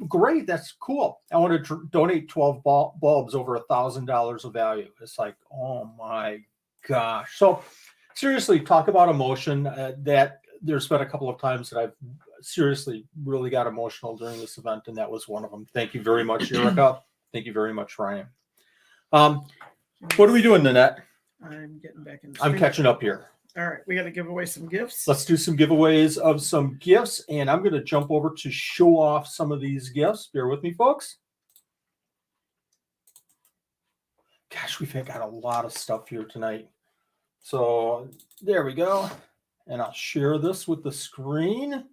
great, that's cool. I want to donate 12 bulbs over $1,000 of value. It's like, oh my gosh. So seriously, talk about emotion. That there's been a couple of times that I've seriously really got emotional during this event, and that was one of them. Thank you very much, Erica. Thank you very much, Ryan. What are we doing, Nanette? I'm getting back in. I'm catching up here. All right, we got to give away some gifts. Let's do some giveaways of some gifts, and I'm going to jump over to show off some of these gifts. Bear with me, folks. Gosh, we've got a lot of stuff here tonight. So there we go. And I'll share this with the screen.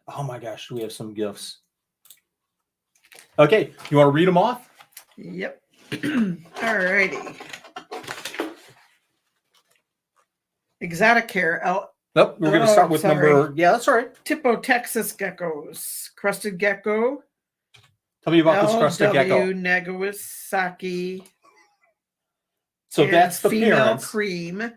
Oh my gosh, do we have some gifts? Okay, you want to read them off? Yep. All righty. Exotic Care. Nope, we're going to start with number. Yeah, that's all right. Tipo Texas Geckos. Crested Gecko. Tell me about this Crested Gecko. Nagasaki. So that's the female parents. cream.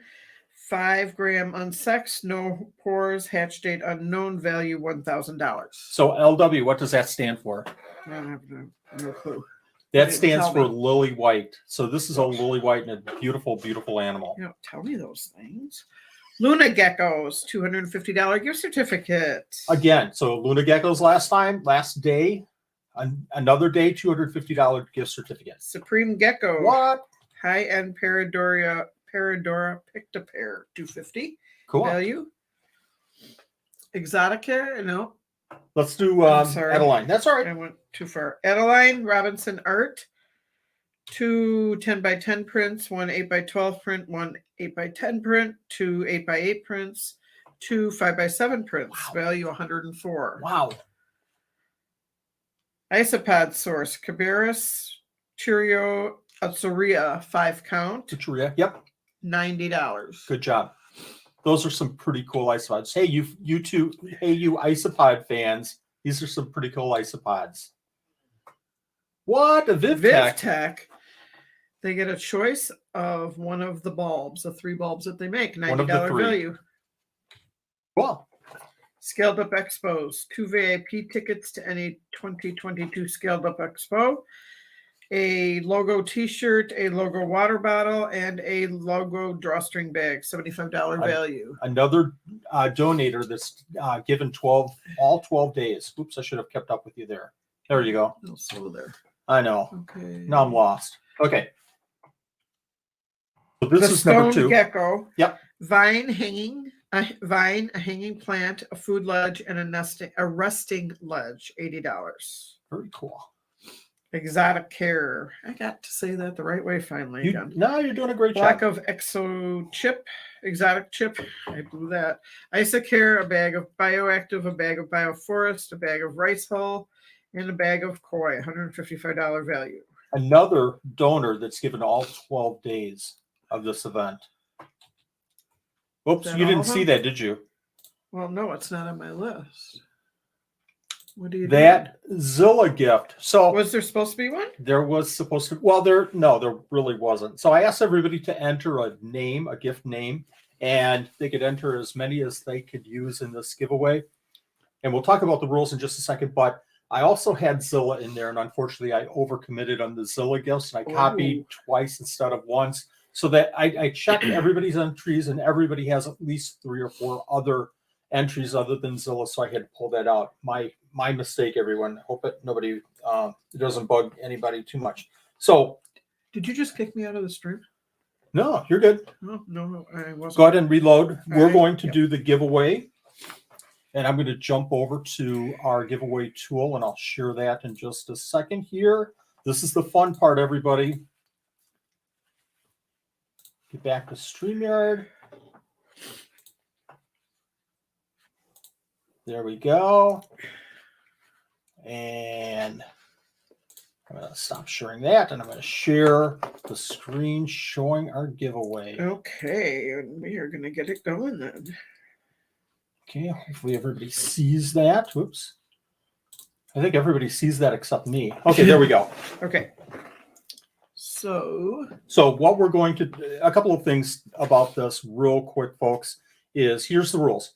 5 gram unsexed, no pores, hatch date unknown, value $1,000. So LW, what does that stand for? I don't have no clue. That stands Tell for me. lily white. So this is a lily white and a beautiful, beautiful animal. You don't tell me those things. Luna Geckos, $250 gift certificate. Again, so Luna Geckos last day, another day, $250 gift certificate. Supreme Gecko. What? High-end Paroedura picta pair, $250. Cool. Value. Exotica, no. Let's do sorry. Adeline. That's all right. I went too far. Adeline Robinson Art. 2 10x10 prints, 1 8x12 print, 1 8x10 print, 2 8x8 prints, 2 5x7 prints. Wow. Value $104. Wow. Isopod Source Cubaris Cheerio Utsuri 5 count. Utsuri, yep. $90. Good job. Those are some pretty cool isopods. Hey, you two, hey, you isopod fans. These are some pretty cool isopods. What? A VivTech. VivTech. They get a choice of one of the bulbs, the 3 bulbs that they make. One of the $90 3. value. Cool. Scaled Up Expos. 2 VIP tickets to any 2022 Scaled Up Expo. A logo t-shirt, a logo water bottle, and a logo drawstring bag. $75 value. Another donator that's given all 12 days. Oops, I should have kept up with you there. There you go. Also there. I know. Okay. Now I'm lost. Okay. So this The is number stone 2. Gecko. Yep. Vine, a hanging plant, a food ledge, and a resting ledge. $80. Very cool. Exotic Care. I got to say that the right way finally again. No, you're doing a great Block job. of Exo Chip, Exotic Chip. I blew that. Isocare, a bag of Bioactive, a bag of Bioforest, a bag of Rice Hull, and a bag of Koi. $155 value. Another donor that's given all 12 days of this event. Oops, Is that you all didn't of see them? that, did you? Well, no, it's not on my list. What do you That Zilla gift. So was there supposed to be one? there was supposed to, well, there really wasn't. So I asked everybody to enter a gift name, and they could enter as many as they could use in this giveaway. And we'll talk about the rules in just a second, but I also had Zilla in there, and unfortunately, I overcommitted on the Zilla gifts, and I copied twice instead of once, so that I checked everybody's entries, and everybody has at least 3 or 4 other entries other than Zilla, so I had to pull that out. My mistake, everyone. Hope it nobody it doesn't bug anybody too much. So, Did you just kick me out of the stream? no, you're good. No, I wasn't. Go ahead and reload. We're Alright, going to yep. do the giveaway. And I'm going to jump over to our giveaway tool, and I'll share that in just a second here. This is the fun part, everybody. Get back to StreamYard. There we go. And I'm going to stop sharing that, and I'm going to share the screen showing our giveaway. Okay, and we are going to get it going then. Okay, hopefully everybody sees that. Whoops. I think everybody sees that except me. Okay, there we go. Okay. So what we're going to, a couple of things about this real quick, folks, is here's the rules.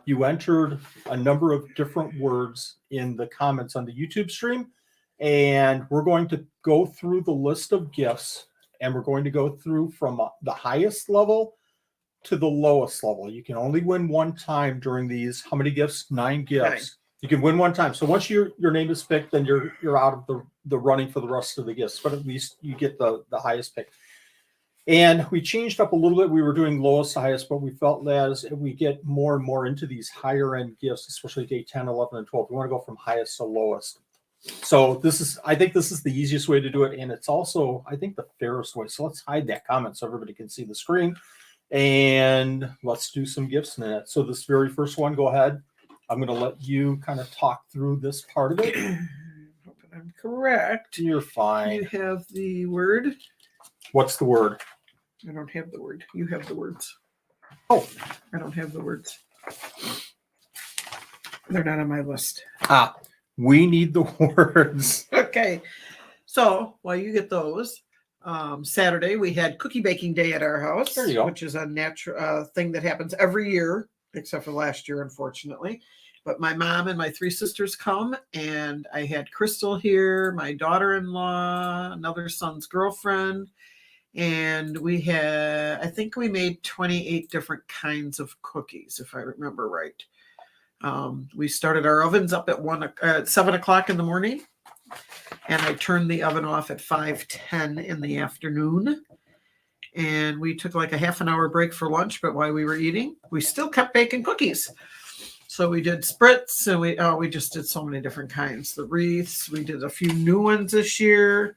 You entered a number of different words in the comments on the YouTube stream, and we're going to go through the list of gifts, and we're going to go through from the highest level to the lowest level. You can only win one time during these. How many gifts? 9 gifts. 9. You can win one time. So once your name is picked, then you're out of the running for the rest of the gifts. But at least you get the highest pick. And we changed up a little bit. We were doing lowest to highest, but we felt that as we get more and more into these higher end gifts, especially day 10, 11, and 12, we want to go from highest to lowest. So I think this is the easiest way to do it. And it's also, I think, the fairest way. So let's hide that comment so everybody can see the screen. And let's do some gifts in it. So this very first one, go ahead. I'm going to let you kind of talk through this part of it. hoping I'm correct. You're fine. You have the word. What's the word? I don't have the word. You have the words. Oh, I don't have the words. They're not on my list. we need the words. Okay. So while you get those, Saturday we had cookie baking day at our house, There you go. which is a natural thing that happens every year, except for last year, unfortunately. But my mom and my 3 sisters come, and I had Crystal here, my daughter-in-law, another son's girlfriend, and I think we made 28 different kinds of cookies, if I remember right. We started our ovens up at 7 o'clock in the morning. And I turned the oven off at 5:10 in the afternoon. And we took like a half an hour break for lunch, but while we were eating, we still kept baking cookies. So we did spritz, and we just did so many different kinds. The wreaths, we did a few new ones this year.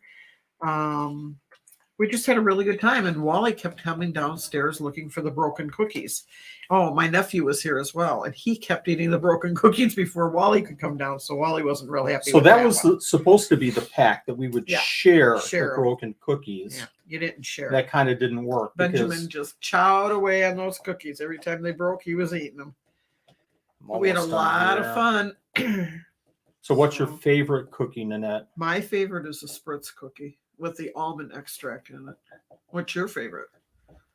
We just had a really good time. And Wally kept coming downstairs looking for the broken cookies. Oh, my nephew was here as well, and he kept eating the broken cookies before Wally could come down. So Wally wasn't real happy. So with that was one. supposed to be the pack that we would share Share the 'em. broken cookies. Yeah, you didn't share. That kind of didn't work. Benjamin just chowed away on those cookies. Every time they broke, he was eating them. But we had a lot of fun. So what's your favorite cookie, Nanette? My favorite is the spritz cookie with the almond extract in it. What's your favorite?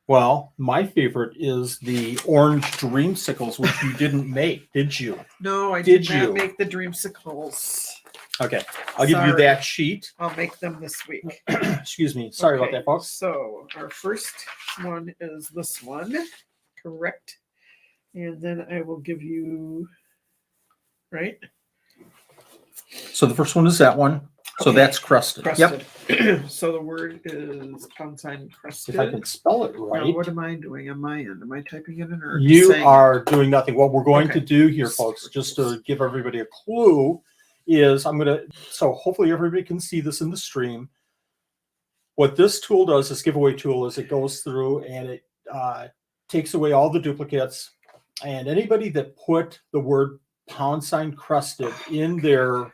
Well, my favorite is the orange dreamsicles, which you didn't make, did you? No, I Did did not you? make the dreamsicles. Okay, I'll give you Sorry. that sheet. I'll make them this week. Excuse me. Sorry about Okay, that, folks. So our first one is this one, correct? And then I will give you, right? So the first one is that one. So Okay. that's Crested. Yep. Crested. So the word is pound sign crested. If I can spell it Now, right. what am I doing on my end? Am I typing it in or You saying it? are doing nothing. What we're going Okay. to do here, folks, just to give everybody a clue, is so hopefully everybody can see this in the stream. What this tool does, this giveaway tool, is it goes through and it takes away all the duplicates. And anybody that put the word pound sign Crested in their,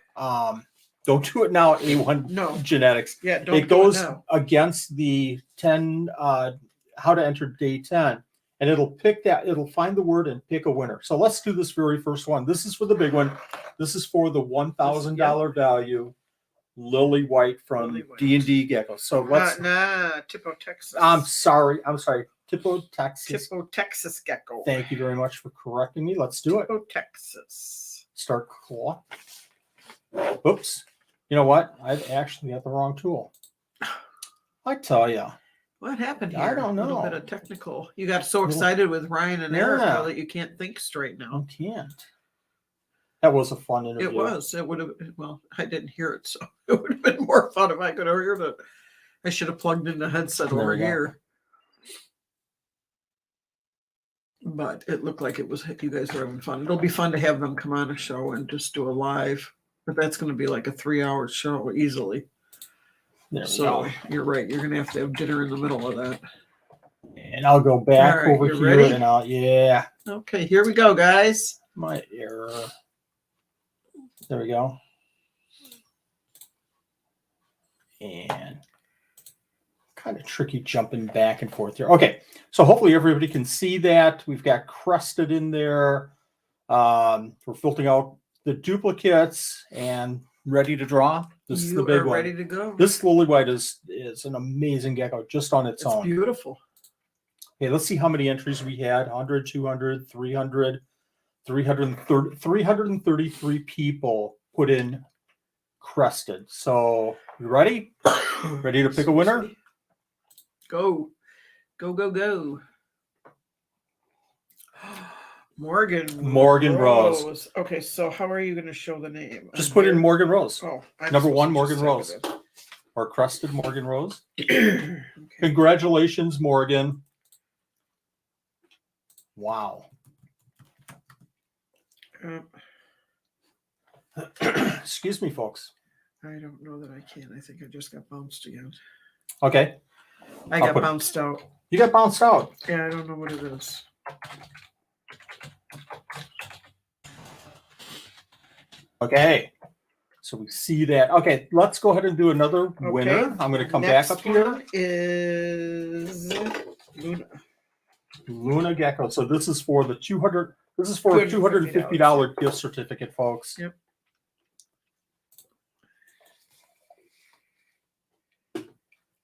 don't do it now, A1 No. Genetics. Yeah, don't It goes do it now. against the 10, how to enter day 10. And it'll find the word and pick a winner. So let's do this very first one. This is for the big one. This is for the $1,000 value Lily White from Lily White. D&D Geckos. So let's, Tipo, Texas. I'm sorry. Tipo, Texas. Tipo, Texas gecko. Thank you very much for correcting me. Let's do it. Tipo, Texas. Start claw. Oops. You know what? I've actually got the wrong tool. I tell you. What happened here? I don't A little know. bit of technical. You got so excited with Ryan and Erica Yeah. that you can't think straight I now. can't. That was a fun interview. It was. It would have. Well, I didn't hear it, so it would have been more fun if I could have heard it. I should have plugged in the headset There over we go. here. But it looked like it was. You guys were having fun. It'll be fun to have them come on a show and just do a live. But that's going to be like a 3-hour show easily. There we So go. you're right. You're going to have dinner in the middle of that. And I'll go back All right, over you here ready? and I'll, yeah, Okay, here we go, guys. my error. There we go. And kind of tricky jumping back and forth here. Okay, so hopefully everybody can see that. We've got Crested in there. We're filtering out the duplicates and ready to draw. This is the You big are one. ready to go. This lily white is an amazing gecko just on its It's own. beautiful. Okay, let's see how many entries we had. 100, 200, 300, 330, 333 people put in Crested. So, you ready? Ready to pick a winner? Go. Go, go, go. Morgan Rose. Okay, so how are you going to show the name? Just put in Morgan Rose. Oh, Number one, Morgan Rose. Or Crested Morgan Rose. Congratulations, Morgan. Wow. Excuse me, folks. I don't know that I can. I think I just got bounced again. Okay. I I'll got put- bounced out. You got bounced out. Yeah, I don't know what it is. Okay. So we see that. Okay, let's go ahead and do another winner. Okay. I'm going to come Next back up here. one is Luna. Luna Gecko. So this is for the 200. This is for a $250 gift certificate, folks. Yep.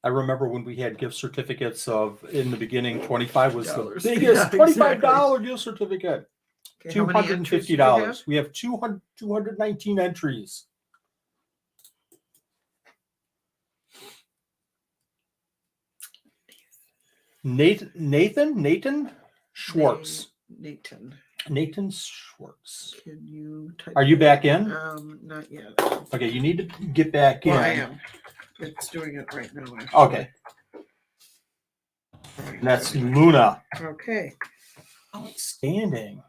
I remember when we had gift certificates of in the beginning, 25 was the Dollars. biggest Yeah, $25 gift certificate. Okay, how many entries do we have? $250. We have 219 entries. Nathan Schwartz. Nathan Schwartz. Can you type? Are you back in? Not yet. Okay, you need to get back in. Well, I am. It's doing it right now. Actually. Okay. And that's Luna. Okay. Outstanding.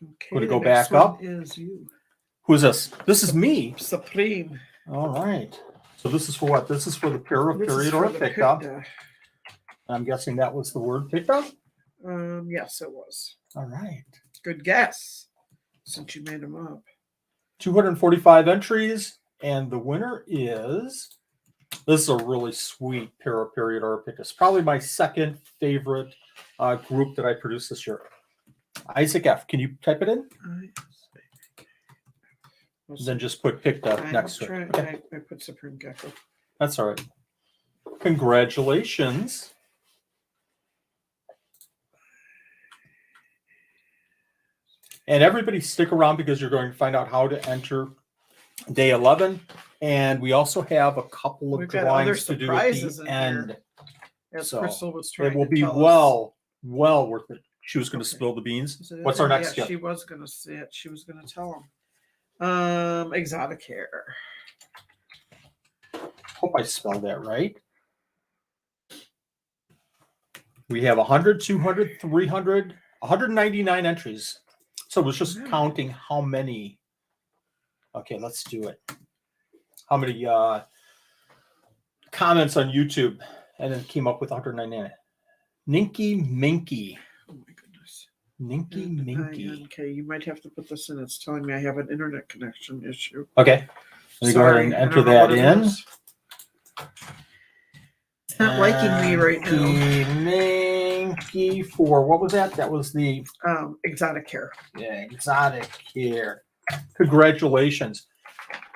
Okay. Gonna the go next back one up. Is you Who's this? This is me. Supreme? All right. So this is for what? This is for the This is for Paroedura the picta. picta. I'm guessing that was the word picta. Yes, it was. All right. Good guess. Since you made them up. 245 entries, and the winner is. This is a really sweet Paroedura picta. It's probably my second favorite group that I produced this year. Isaac F. Can you type it in? Then just put picta next to it. Okay. I put Supreme Gecko. That's all right. Congratulations. And everybody stick around because you're going to find out how to enter day 11. And we also have a couple of We've got other drawings to do at surprises the in end. here. As So, Crystal was trying It will to be tell us. well worth it. She was going to Okay. spill the beans. Is it What's in our there? next Yeah, gift? she was going to say it. She was going to tell him. Exotic hair. Hope I spelled that right. We have 100, 200, 300, 199 entries. So it was just Wow. counting how many. Okay, let's do it. How many comments on YouTube? And then came up with 199. Ninky Minky. Oh my goodness. Ninky Minky. Okay, you might have to put this in. It's telling me I have an internet connection issue. Okay. Let me go ahead and Sorry, I enter don't know that what it in. is. It's not liking me right now. Minky for what was that? That was the Exotic hair. exotic here. Congratulations.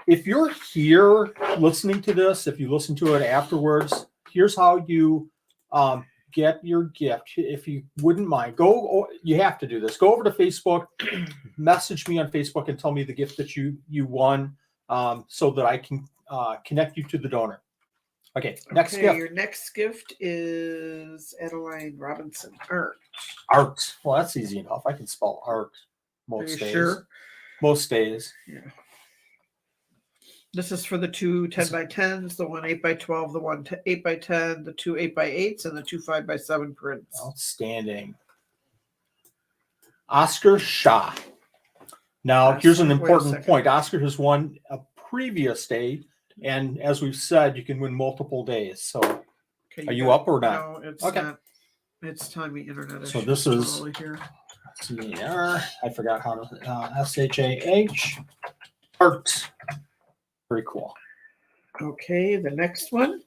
If you're here listening to this, if you listen to it afterwards, here's how you get your gift, if you wouldn't mind, you have to do this. Go over to Facebook, message me on Facebook and tell me the gift that you won, so that I can connect you to the donor. Okay, next gift. Your next gift is Adeline Robinson art. Art. Well, that's easy enough. I can spell art Are most you days. sure? Most days. Yeah. This is for the two 10x10s, the one 8x12, the one 8x10, the two 8x8s, and the two 5x7 prints. Outstanding. Oscar Shaw. Now, here's an Wait a important second. point. Oscar has won a previous day, and as we've said, you can win multiple days. So, Okay, are you got- up or not? No, it's Okay. not. It's timey internet. So issues this is- totally here. CAR. I forgot how to SHAH. Art. Very cool. Okay, the next one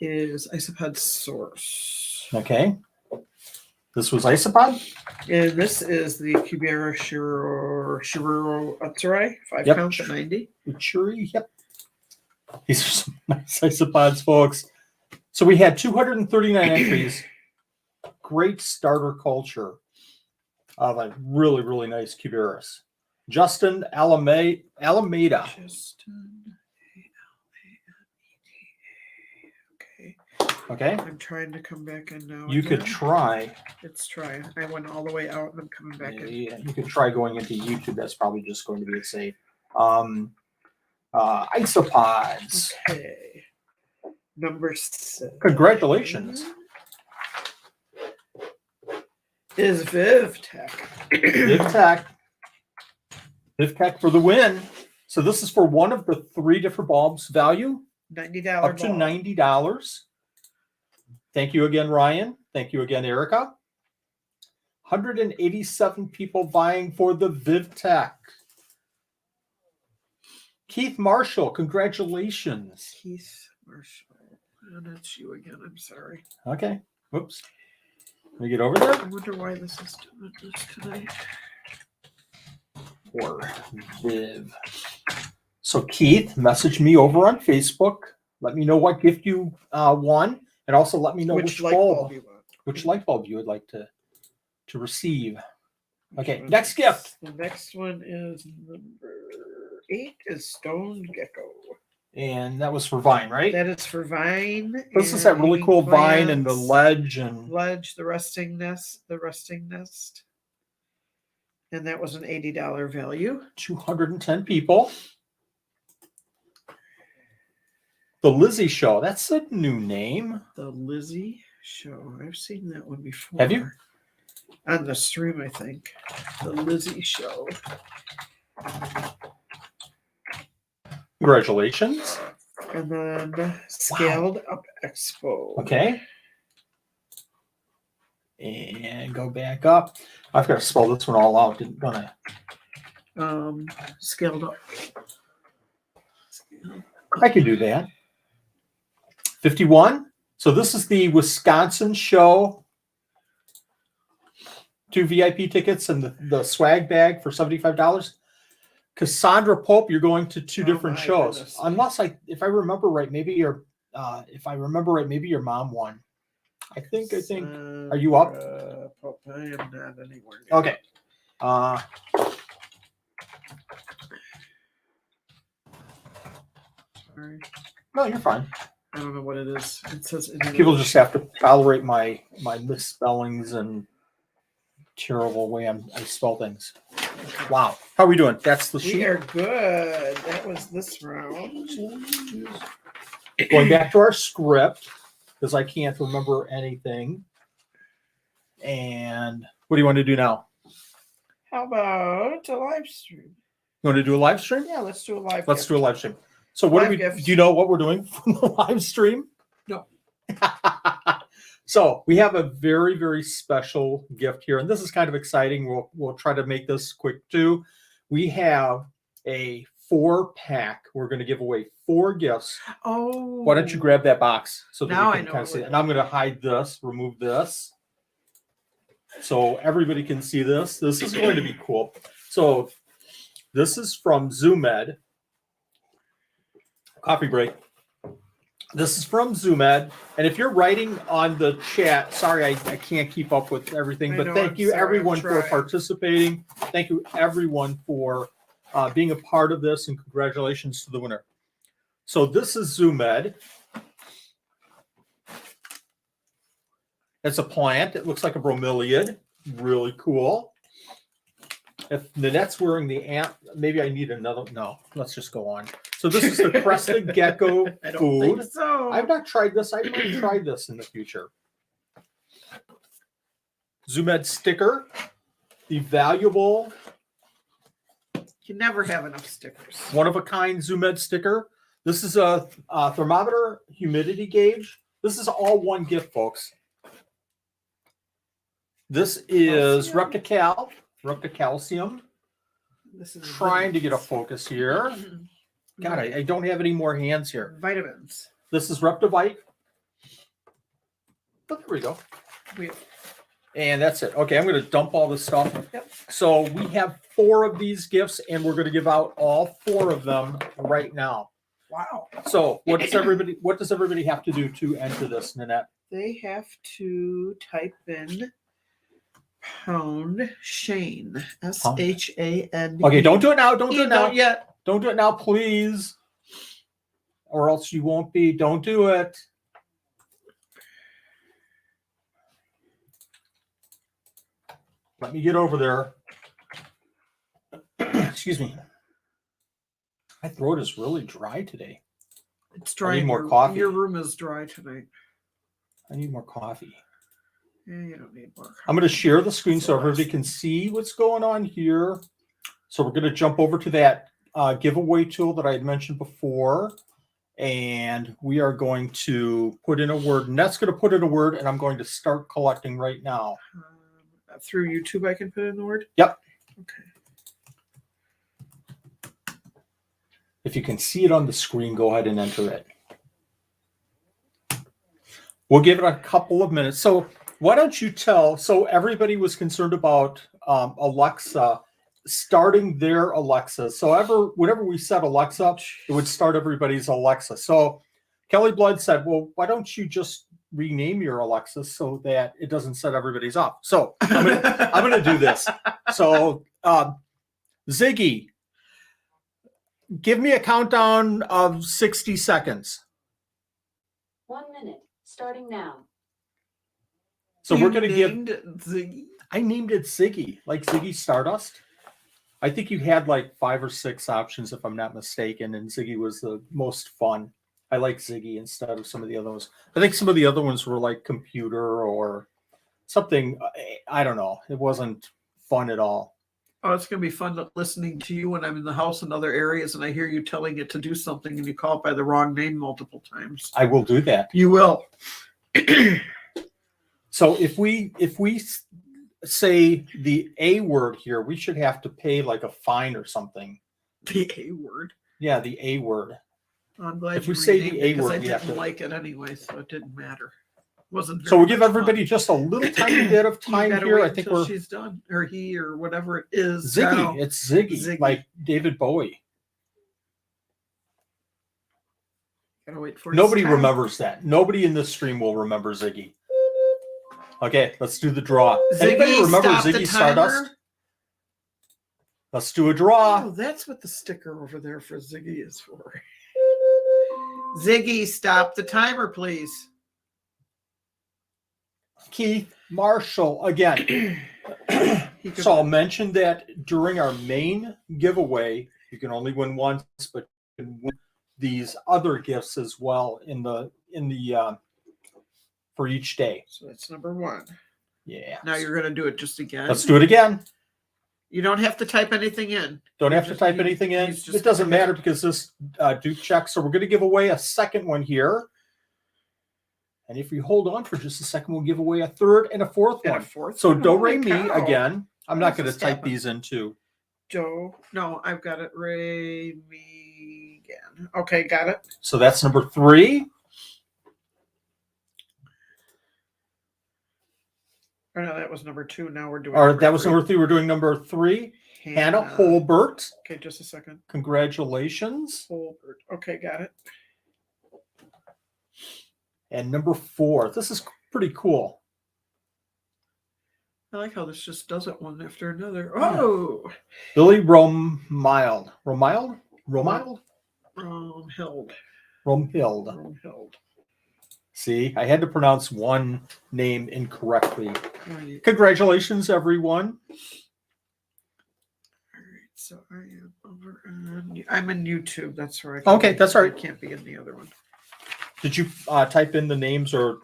is Isopod Source. Okay. This was Isopod. And this is the Cubaris Shiro Utsuri, 5 Yep. counts at 90. Utsuri. Yep. These are some nice isopods, folks. So we had 239 entries. Great starter culture of a really, really nice Cubaris. Justin Alameda. Justin Okay. Okay. I'm trying to come back in now. You could again. try. It's trying. I went all the way out and I'm coming back in. You could try going into YouTube. That's probably just going to be safe. Isopods. Okay. Number 6. Congratulations. Is VivTech. VivTech. VivTech for the win. So this is for one of the 3 different bulbs, value $90 up to ball. $90. Thank you again, Ryan. Thank you again, Erica. 187 people vying for the VivTech. Keith Marshall, congratulations. Keith Marshall. Oh, that's you again. I'm sorry. Okay. Whoops. Let me get over there. I wonder why this is doing this tonight. Or Viv. So Keith, message me over on Facebook. Let me know what gift you won, and also let me know which light bulb, you want. which light bulb you would like to receive. Which Okay, one next is- gift. The next one is number 8 is Stone Gecko. And that was for Vine, right? That is for Vine. This is that and really cool vine and the plants, ledge and ledge, the resting nest, and that was an $80 value. 210 people. The Lizzie Show. That's a new name. The Lizzie Show. I've seen that one before. Have you? On the stream, I think. The Lizzie Show. Congratulations. And then Scaled Up Expo. Okay. And go back up. I've got to spell this one all out, didn't I? Scaled Up. I can do that. 51. So this is the Wisconsin show. 2 VIP tickets and the swag bag for $75. Cassandra Pope, you're going to 2 different my shows. goodness. Unless if I remember right, maybe your mom won. I think. Are you up? Pope, I am not anywhere. near. Okay. Sorry. No, you're fine. I don't know what it is. It says People just have to tolerate my misspellings and terrible way I spell things. Wow. How are we doing? That's the We sheet. are good. That was this round. Going back to our script because I can't remember anything. And what do you want to do now? How about a live stream? You want to do a live stream? Yeah, let's do a live. Let's gift. do a live stream. So what Live do we gifts. do? You know what we're doing from the live stream? No. So we have a very, very special gift here, and this is kind of exciting. We'll try to make this quick too. We have a 4-pack. We're going to give away 4 gifts. Oh. Why don't you grab that box so that Now we I can know kind of what see we're it. And I'm going to hide this, remove this, so everybody can see this. This is going to be cool. So this is from ZoomEd. Coffee break. This is from ZoomEd. And if you're writing on the chat, sorry, I can't keep up with everything, I but know, thank I'm you sorry, I'm everyone for trying. participating. Thank you everyone for being a part of this, and congratulations to the winner. So this is ZoomEd. It's a plant. It looks like a bromeliad. Really cool. If Nanette's wearing the ant, maybe I need another. No, let's just go on. So this is the Crested Gecko I don't food. think so. I've not tried this. I might try this in the future. ZoomEd sticker. The valuable, You never have enough stickers. one-of-a-kind ZoomEd sticker. This is a thermometer humidity gauge. This is all one gift, folks. This is Repticalcium. This is Trying to get a focus here. God, I don't have any more hands here. Vitamins. This is Reptivite. But there we go. We And that's it. Okay, I'm going to dump all this stuff. Yep. So we have 4 of these gifts, and we're going to give out all 4 of them right now. wow. So what does everybody have to do to enter this, Nanette? They have to type in pound Shane. SHANE. Okay, don't do it now. Don't do it now. Don't yet. Don't do it now, please. Or else you won't be. Don't do it. Let me get over there. Excuse me. My throat is really dry today. It's dry. need more Your- coffee. Your room is dry tonight. I need more coffee. Yeah, you don't need more. I'm going to share the screen so everybody can see what's going on here. So we're going to jump over to that giveaway tool that I had mentioned before. And we are going to put in a word. And that's going to put in a word, and I'm going to start collecting right now. Through YouTube, I can put in the word? Yep. Okay. If you can see it on the screen, go ahead and enter it. We'll give it a couple of minutes. So why don't you tell, so everybody was concerned about Alexa starting their Alexa. So whenever we set Alexa, it would start everybody's Alexa. So Kelly Blood said, well, why don't you just rename your Alexa so that it doesn't set everybody's off? So I'm gonna do this. So Ziggy, give me a countdown of 60 seconds. 1 minute, starting now. So You we're going to give, named Ziggy? I named it Ziggy, like Ziggy Stardust. I think you had like 5 or 6 options, if I'm not mistaken, and Ziggy was the most fun. I like Ziggy instead of some of the other ones. I think some of the other ones were like computer or something. I don't know. It wasn't fun at all. Oh, it's going to be fun listening to you when I'm in the house in other areas and I hear you telling it to do something and you call it by the wrong name multiple times. I will do that. You will. So if we say the A word here, we should have to pay like a fine or something. The A word. Yeah, the A word. I'm glad If you we say the renamed A it 'cause word, I we have didn't to- like it anyway, so it didn't matter. Wasn't So very we'll give much everybody fun. just a little tiny bit of You time gotta here. wait I think until we're she's done, or he, or whatever it is. Ziggy. now. It's Ziggy, Ziggy. like David Bowie. Gotta wait for his Nobody time. remembers that. Nobody in this stream will remember Ziggy. Okay, let's do the draw. Ziggy, Anybody remember stop the Ziggy timer. Stardust? Let's do a draw. Oh, that's what the sticker over there for Ziggy is for. Ziggy, stop the timer, please. Keith Marshall again. He could- So I'll mention that during our main giveaway, you can only win once, but you can win these other gifts as well in the for each day. So that's number 1. Yeah. Now you're going to do it just again. Let's do it again. You don't have to type anything in. Don't have to Just type need- anything in. he's just It doesn't gonna- matter because this do check. So we're going to give away a second one here. And if you hold on for just a second, we'll give away a third and a fourth And a one. fourth So one. do Holy re mi cow. again. I'm How not does going to this type happen? these in too. Do. No, I've got it. Re, mi, again. Okay, got it. So that's number 3. Oh, no, that was number 2. Now we're doing. Or number that was 3. number 3. We're doing number 3. Hannah Holbert. Okay, just a second. Congratulations. Holbert. Okay, got it. And number 4, this is pretty cool. I like how this just does it one after another. Oh, Billy Romilde. Romilde? Romilde? Romhild. Romhild. Romhild. See, I had to pronounce one name incorrectly. Right. Congratulations, everyone. All right, so I am over on. I'm in YouTube. That's right. Okay, that's all right. I can't be in the other one. Did you type in the names or?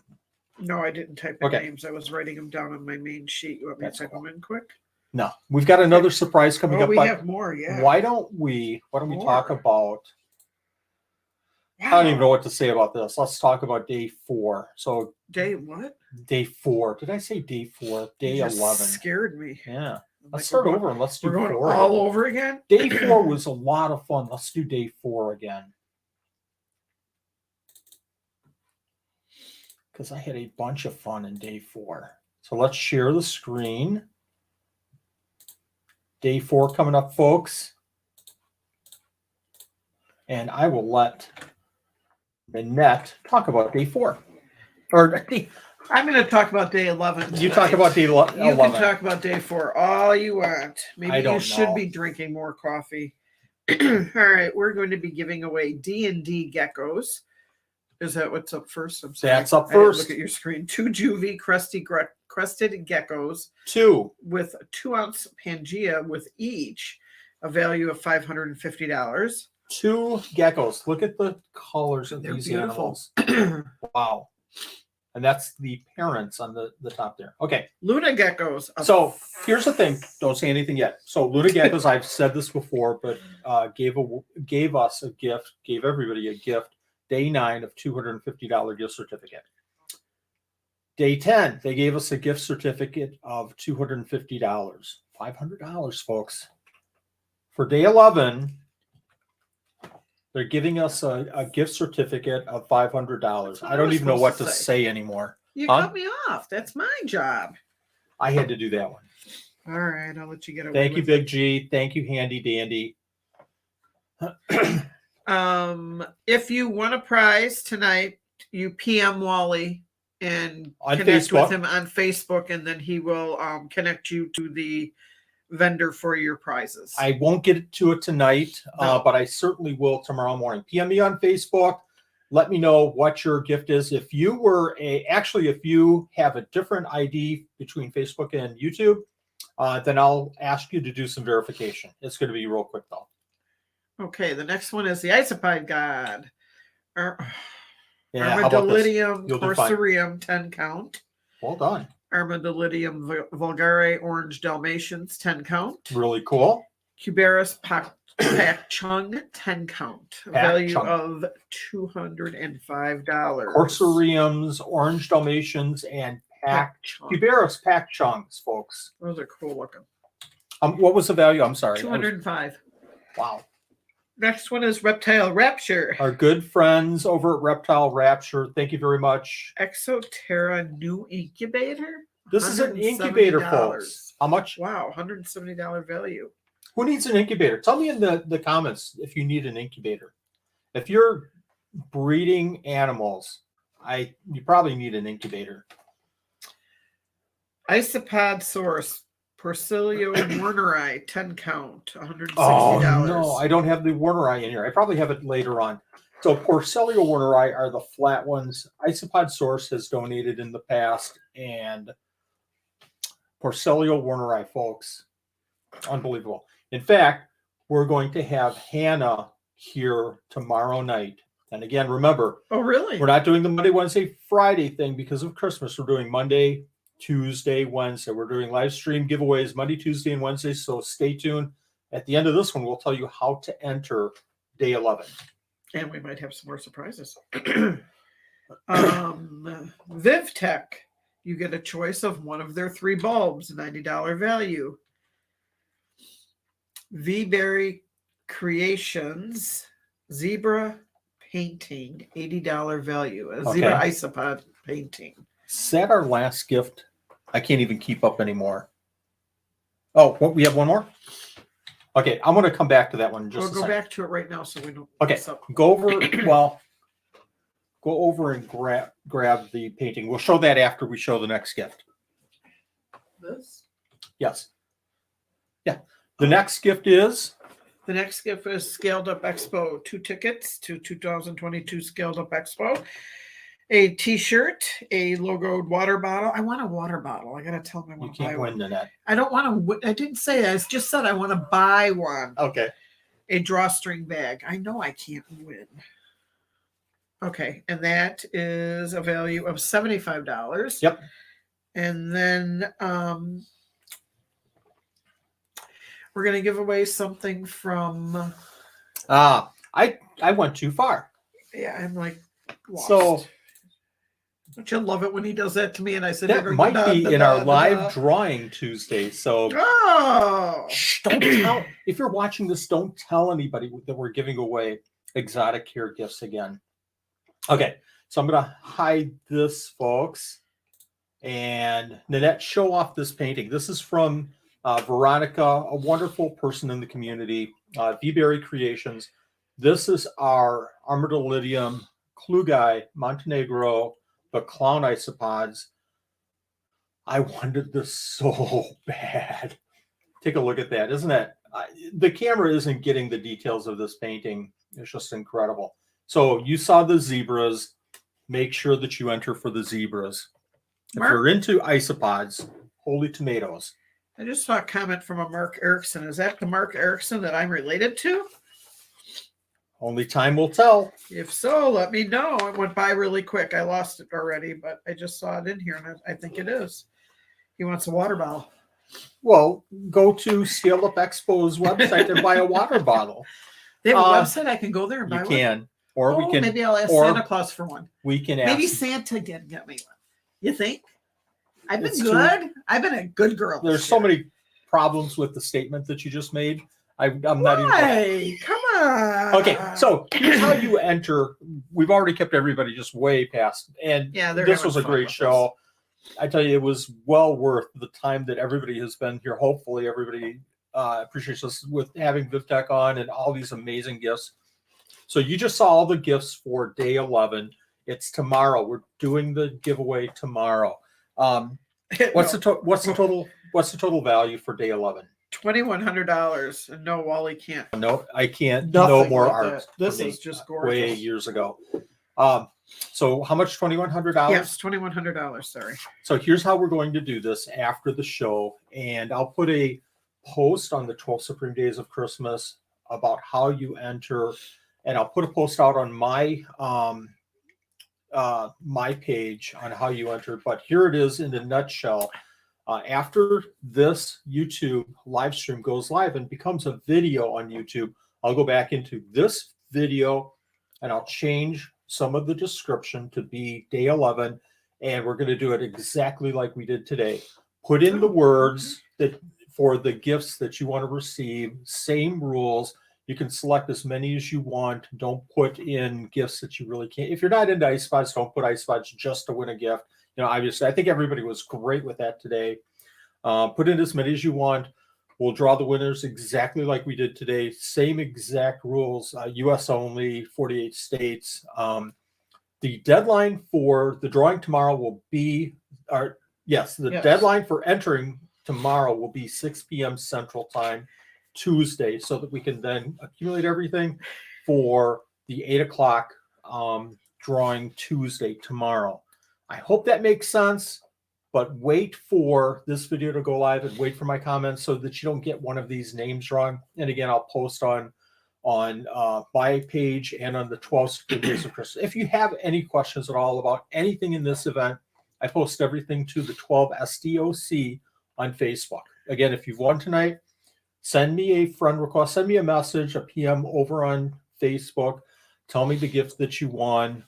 No, I didn't type in Okay. names. I was writing them down on my main sheet. You want me to That's type them in quick? No, we've got another surprise coming Oh, up. we but have more. Yeah. why don't we talk More. about? I don't even know what to say about this. Let's talk about day 4. So Day what? day 4. Did I say day 4? Day You just 11. Scared me. Yeah. I'm Let's like, start we're going- over and let's do We're going 4. all over again. Day 4 was a lot of fun. Let's do day 4 again. Because I had a bunch of fun in day 4. So let's share the screen. Day 4 coming up, folks. And I will let Minette talk about day 4. Or I'm going to talk about day 11. you talk tonight. about day 11. You can talk about day 4 all you want. Maybe I you don't should know. be drinking more coffee. All right, we're going to be giving away D&D Geckos. Is that what's up first? I'm sorry. That's up I didn't first. Look at your screen. 2 juvie crested geckos 2. with a 2-ounce Pangea with each a value of $550. 2 geckos. Look at the colors of They're these beautiful. animals. Wow. And that's the parents on the top there. Okay. Luna geckos. So here's the thing. Don't say anything yet. So Luna Geckos, I've said this before, but gave us a gift, gave everybody a gift. Day 9 of $250 gift certificate. Day 10, they gave us a gift certificate of $250. $500, folks. For day 11, they're giving us a gift certificate of $500. what I I don't was even know what supposed to to say anymore. You Huh? cut me off. That's my job. I had to do that one. All right, I'll let you get away. Thank you, with Big G. Thank you, Handy Dandy. it. If you want a prize tonight, you PM Wally and On connect Facebook. with him on Facebook, and then he will connect you to the vendor for your prizes. I won't get to it tonight, No. but I certainly will tomorrow morning. PM me on Facebook. Let me know what your gift is. If you were if you have a different ID between Facebook and YouTube, then I'll ask you to do some verification. It's going to be real quick though. Okay, the next one is the Isopod God. Yeah, how about this? Armadillidium You'll do fine. Corsarium 10 count. Well done. Armadillidium vulgare orange Dalmatians 10 count. Really cool. Cubaris Pak Chung 10 count. Pak Value Chung. of $205. Corsariums, orange Dalmatians, and Pak Chung. Cubaris Pack Chungs, folks. Those are cool looking. What was the value? I'm sorry. 205. Wow. Next one is Reptile Rapture. Our good friends over at Reptile Rapture. Thank you very much. Exoterra new incubator. This is an incubator, $170. folks. How much? Wow, $170 value. Who needs an incubator? Tell me in the comments if you need an incubator. If you're breeding animals, you probably need an incubator. Isopod Source Porcilio Warneri 10 count. $160. Oh no, I don't have the Warneri in here. I probably have it later on. So Porcilio Warneri are the flat ones. Isopod Source has donated in the past, and Porcilio Warneri, folks, unbelievable. In fact, we're going to have Hannah here tomorrow night. And again, remember, Oh, really? we're not doing the Monday, Wednesday, Friday thing because of Christmas. We're doing Monday, Tuesday, Wednesday. We're doing live stream giveaways Monday, Tuesday, and Wednesday. So stay tuned. At the end of this one, we'll tell you how to enter day 11. And we might have some more surprises. VivTech, you get a choice of one of their 3 bulbs, $90 value. V-Berry Creations, Zebra Painting, $80 value. A Zebra Okay. Isopod painting. Is that our last gift? I can't even keep up anymore. Oh, we have one more? Okay, I'm going to come back to that one in just We'll a go second. back to it right now so we don't Okay, mess up. go over, well, go over and grab the painting. We'll show that after we show the next gift. This. Yes. Yeah. The next gift is The next gift is Scaled Up Expo, 2 tickets to 2022 Scaled Up Expo, a t-shirt, a logoed water bottle. I want a water bottle. I gotta tell them I you want to buy can't one. win that. I don't want to. I didn't say that. I just said I want to buy one. Okay. A drawstring bag. I know I can't win. Okay, and that is a value of $75. Yep. And then we're gonna give away something from. I went too far. Yeah, I'm like lost. So don't you love it when he does that to me? And I said that might be in our live drawing Tuesday. So Oh, shh, don't tell. If you're watching this, don't tell anybody that we're giving away exotic care gifts again. Okay, so I'm gonna hide this, folks. And Nanette, show off this painting. This is from Veronica, a wonderful person in the community, V-Berry Creations. This is our Armadillidium Klugai Montenegro, the clown isopods. I wanted this so bad. Take a look at that. Isn't that? The camera isn't getting the details of this painting. It's just incredible. So you saw the zebras. Make sure that you enter for the zebras. Mark? If you're into isopods, holy tomatoes. I just saw a comment from a Mark Erickson. Is that the Mark Erickson that I'm related to? Only time will tell. If so, let me know. It went by really quick. I lost it already, but I just saw it in here, and I think it is. He wants a water bottle. Well, go to Scale Up Expo's website and buy a water bottle. They have a website. I can go there and buy You one. can, or we can. Maybe I'll ask or Santa Claus for one. We can ask. Maybe Santa did get me one. You think? I've been It's good. I've been a good girl. There's this so year. many problems with the statement that you just made. I'm not even. Why? Come on. Okay, so here's how you enter. We've already kept everybody just way past, and Yeah, they're this having was a fun great with show. I tell you, it was well worth the time that everybody has been here. Hopefully, everybody appreciates us with having VivTech on and all these amazing gifts. So you just saw all the gifts for day 11. It's tomorrow. We're doing the giveaway tomorrow. What's the total value for day 11? $2,100, and no, Wally can't. No, I can't. Nothing No more with art. that. This for me. is just Way gorgeous. years ago. So how much? $2,100. Yes, $2,100. Sorry. So here's how we're going to do this after the show, and I'll put a post on the 12 Supreme Days of Christmas about how you enter, and I'll put a post out on my my page on how you enter. But here it is in a nutshell. After this YouTube live stream goes live and becomes a video on YouTube, I'll go back into this video and I'll change some of the description to be day 11. And we're going to do it exactly like we did today. Put in the words that for the gifts that you want to receive, same rules. You can select as many as you want. Don't put in gifts that you really can't. If you're not into iSpots, don't put iSpots just to win a gift. You know, obviously, I think everybody was great with that today. Put in as many as you want. We'll draw the winners exactly like we did today. Same exact rules, U.S. only, 48 states. The deadline for the drawing tomorrow will be, deadline for entering tomorrow will be 6 p.m. Central Time, Tuesday, so that we can then accumulate everything for the 8 o'clock drawing Tuesday tomorrow. I hope that makes sense, but wait for this video to go live and wait for my comments so that you don't get one of these names wrong. And again, I'll post on my page and on the 12 Supreme Days of Christmas. If you have any questions at all about anything in this event, I post everything to the 12 SDOC on Facebook. Again, if you've won tonight, send me a friend request, send me a message, a PM over on Facebook. Tell me the gift that you won,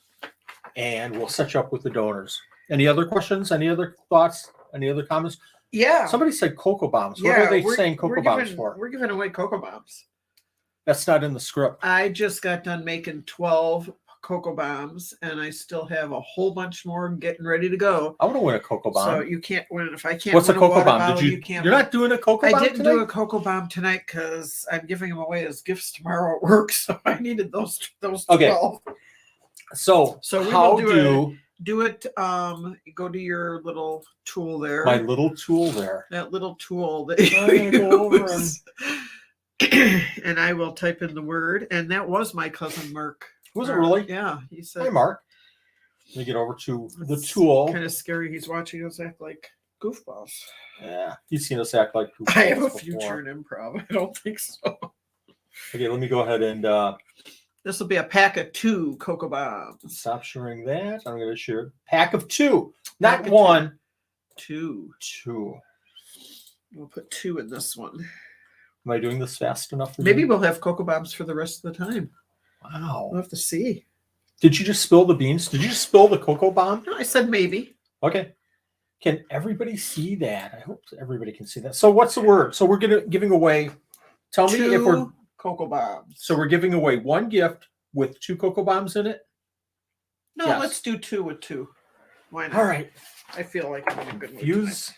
and we'll set you up with the donors. Any other questions? Any other thoughts? Any other comments? Yeah. Somebody said cocoa bombs. What are they saying cocoa bombs for? We're giving away cocoa bombs. That's not in the script. I just got done making 12 cocoa bombs, and I still have a whole bunch more getting ready to go. I want to win a cocoa bomb. So you can't win it if I can't. What's a win cocoa water bomb? bottle, Did you? can't You're win. not doing a cocoa bomb I didn't tonight? do a cocoa bomb tonight because I'm giving them away as gifts tomorrow at work. So I needed those Okay. 12. So we how will do it. Go to your little tool there. my little tool there. That little tool that I'm you gonna go over use. And I will type in the word. And that was my cousin Mark. Was it really? Yeah. He said. Hi, Mark. Let me get over to the tool. Kind of scary. He's watching us act like goofballs. Yeah, he's seen us act like I have a goofballs future before. in improv. I don't think so. Okay, let me go ahead and This will be a pack of 2 Cocoa Bombs. stop sharing that. I'm going to share pack of 2, not Pack of 1, 2. 2. We'll put 2 in this one. Am I doing this fast enough for Maybe you? we'll have Cocoa Bombs for the rest of the time. Wow. We'll have to see. Did you just spill the beans? Did you just spill the cocoa bomb? No, I said maybe. Okay. Can everybody see that? I hope everybody can see that. So what's the word? So we're giving away. Tell me if we're 2 Cocoa Bombs. so we're giving away 1 gift with 2 cocoa bombs in it. No, Yes. let's do 2 with 2. Why not? All right. I feel like I'm in a good mood Fuse.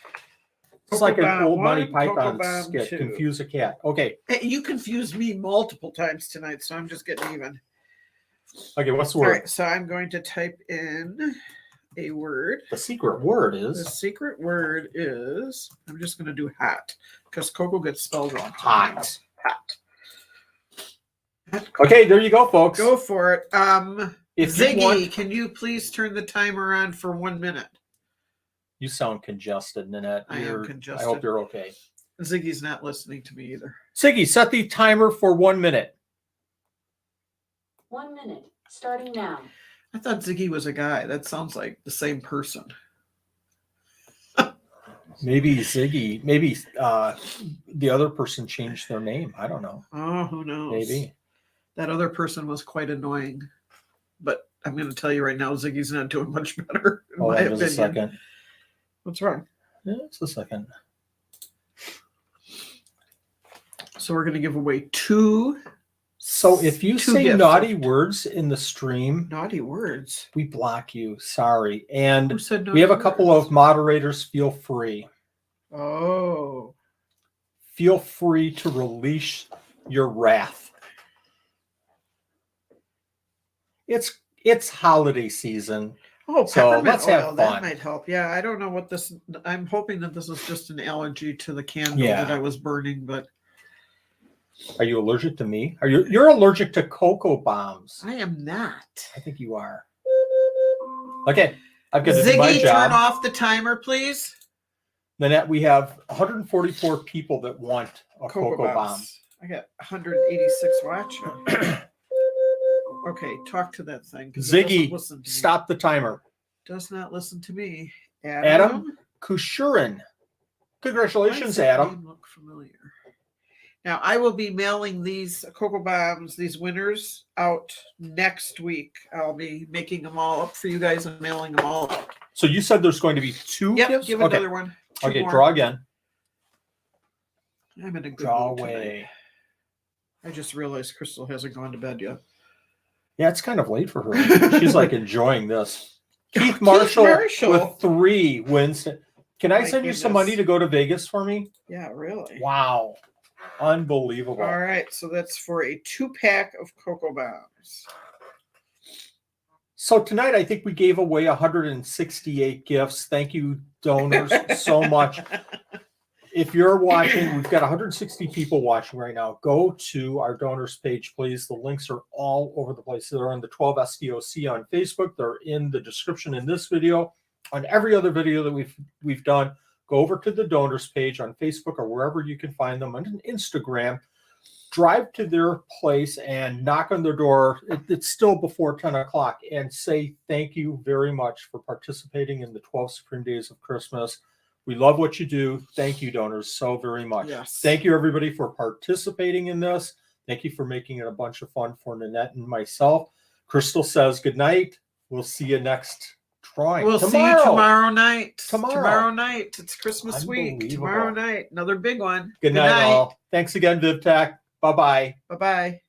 It's Cocoa like an bomb old Monty 1, Cocoa Python bomb skit. 2. Confuse a cat. Okay. tonight. Hey, you confused me multiple times tonight, so I'm just getting even. Okay. What's the All word? right, so I'm going to type in a word. The secret word The is secret word is, I'm just going to do hot because cocoa gets spelled wrong. hot. Hot. Okay. There you go, folks. Go for it. If you Ziggy, want- can you please turn the timer on for 1 minute? You sound congested, Nanette. I am I hope congested. you're okay. Ziggy's not listening to me either. Siggy, set the timer for 1 minute. 1 minute, starting now. I thought Ziggy was a guy. That sounds like the same person. Maybe Ziggy, maybe the other person changed their name. I don't know. Oh, who knows? Maybe. That other person was quite annoying. But I'm going to tell you right now, Ziggy's not doing much better, in Hold my on just a opinion. second. What's wrong? Just a second. So we're going to give away 2 So if you 2 say gifts. naughty words in the stream, Naughty words. we block you. Sorry. And Who said we have a naughty couple words? of moderators. Feel free. Oh. Feel free to release your wrath. It's holiday season. Oh, So, peppermint let's have oil. That fun. might help. Yeah, I don't know what this. I'm hoping that this is just an allergy to the candle Yeah. that I was burning, but Are you allergic to me? You're allergic to cocoa bombs? I am not. I think you are. Okay, I've got to do my Ziggy, job. turn off the timer, please. Nanette, we have 144 people that want a cocoa bomb. Bombs. I got 186 watching. Okay, talk to that thing. 'cause it doesn't Ziggy, listen to me. stop the timer. Does not listen to me. Adam Kushurin. Why Congratulations, does that Adam. name look familiar? Now, I will be mailing these Cocoa Bombs, these winners, out next week. I'll be making them all up for you guys and mailing them all out. So you said there's going to be 2 Yep, gifts? give Okay. another one. 2 Okay, more. draw again. I'm in a good Draw mood tonight. away. I just realized Crystal hasn't gone to bed yet. Yeah, it's kind of late for her. She's like enjoying this. Keith Marshall, Marshall. with 3 wins. Can I My send you some goodness. money to go to Vegas for me? Yeah, really. Wow. Unbelievable. All right, so that's for a 2-pack of Cocoa Bombs. So tonight, I think we gave away 168 gifts. Thank you, donors, so much. If you're watching, we've got 160 people watching right now. Go to our donors page, please. The links are all over the place. They're on the 12 SDOC on Facebook. They're in the description in this video. On every other video that we've done, go over to the donors page on Facebook or wherever you can find them, on Instagram. Drive to their place and knock on their door. It's still before 10 o'clock and say thank you very much for participating in the 12 Supreme Days of Christmas. We love what you do. Thank you, donors, so very much. Yes. Thank you, everybody, for participating in this. Thank you for making it a bunch of fun for Nanette and myself. Crystal says good night. We'll see you next drawing. We'll see you tomorrow night. Tomorrow. Tomorrow night. It's Christmas week. Unbelievable. Tomorrow night. Another big one. Good night, all. Thanks again, VivTech. Bye-bye. Bye-bye.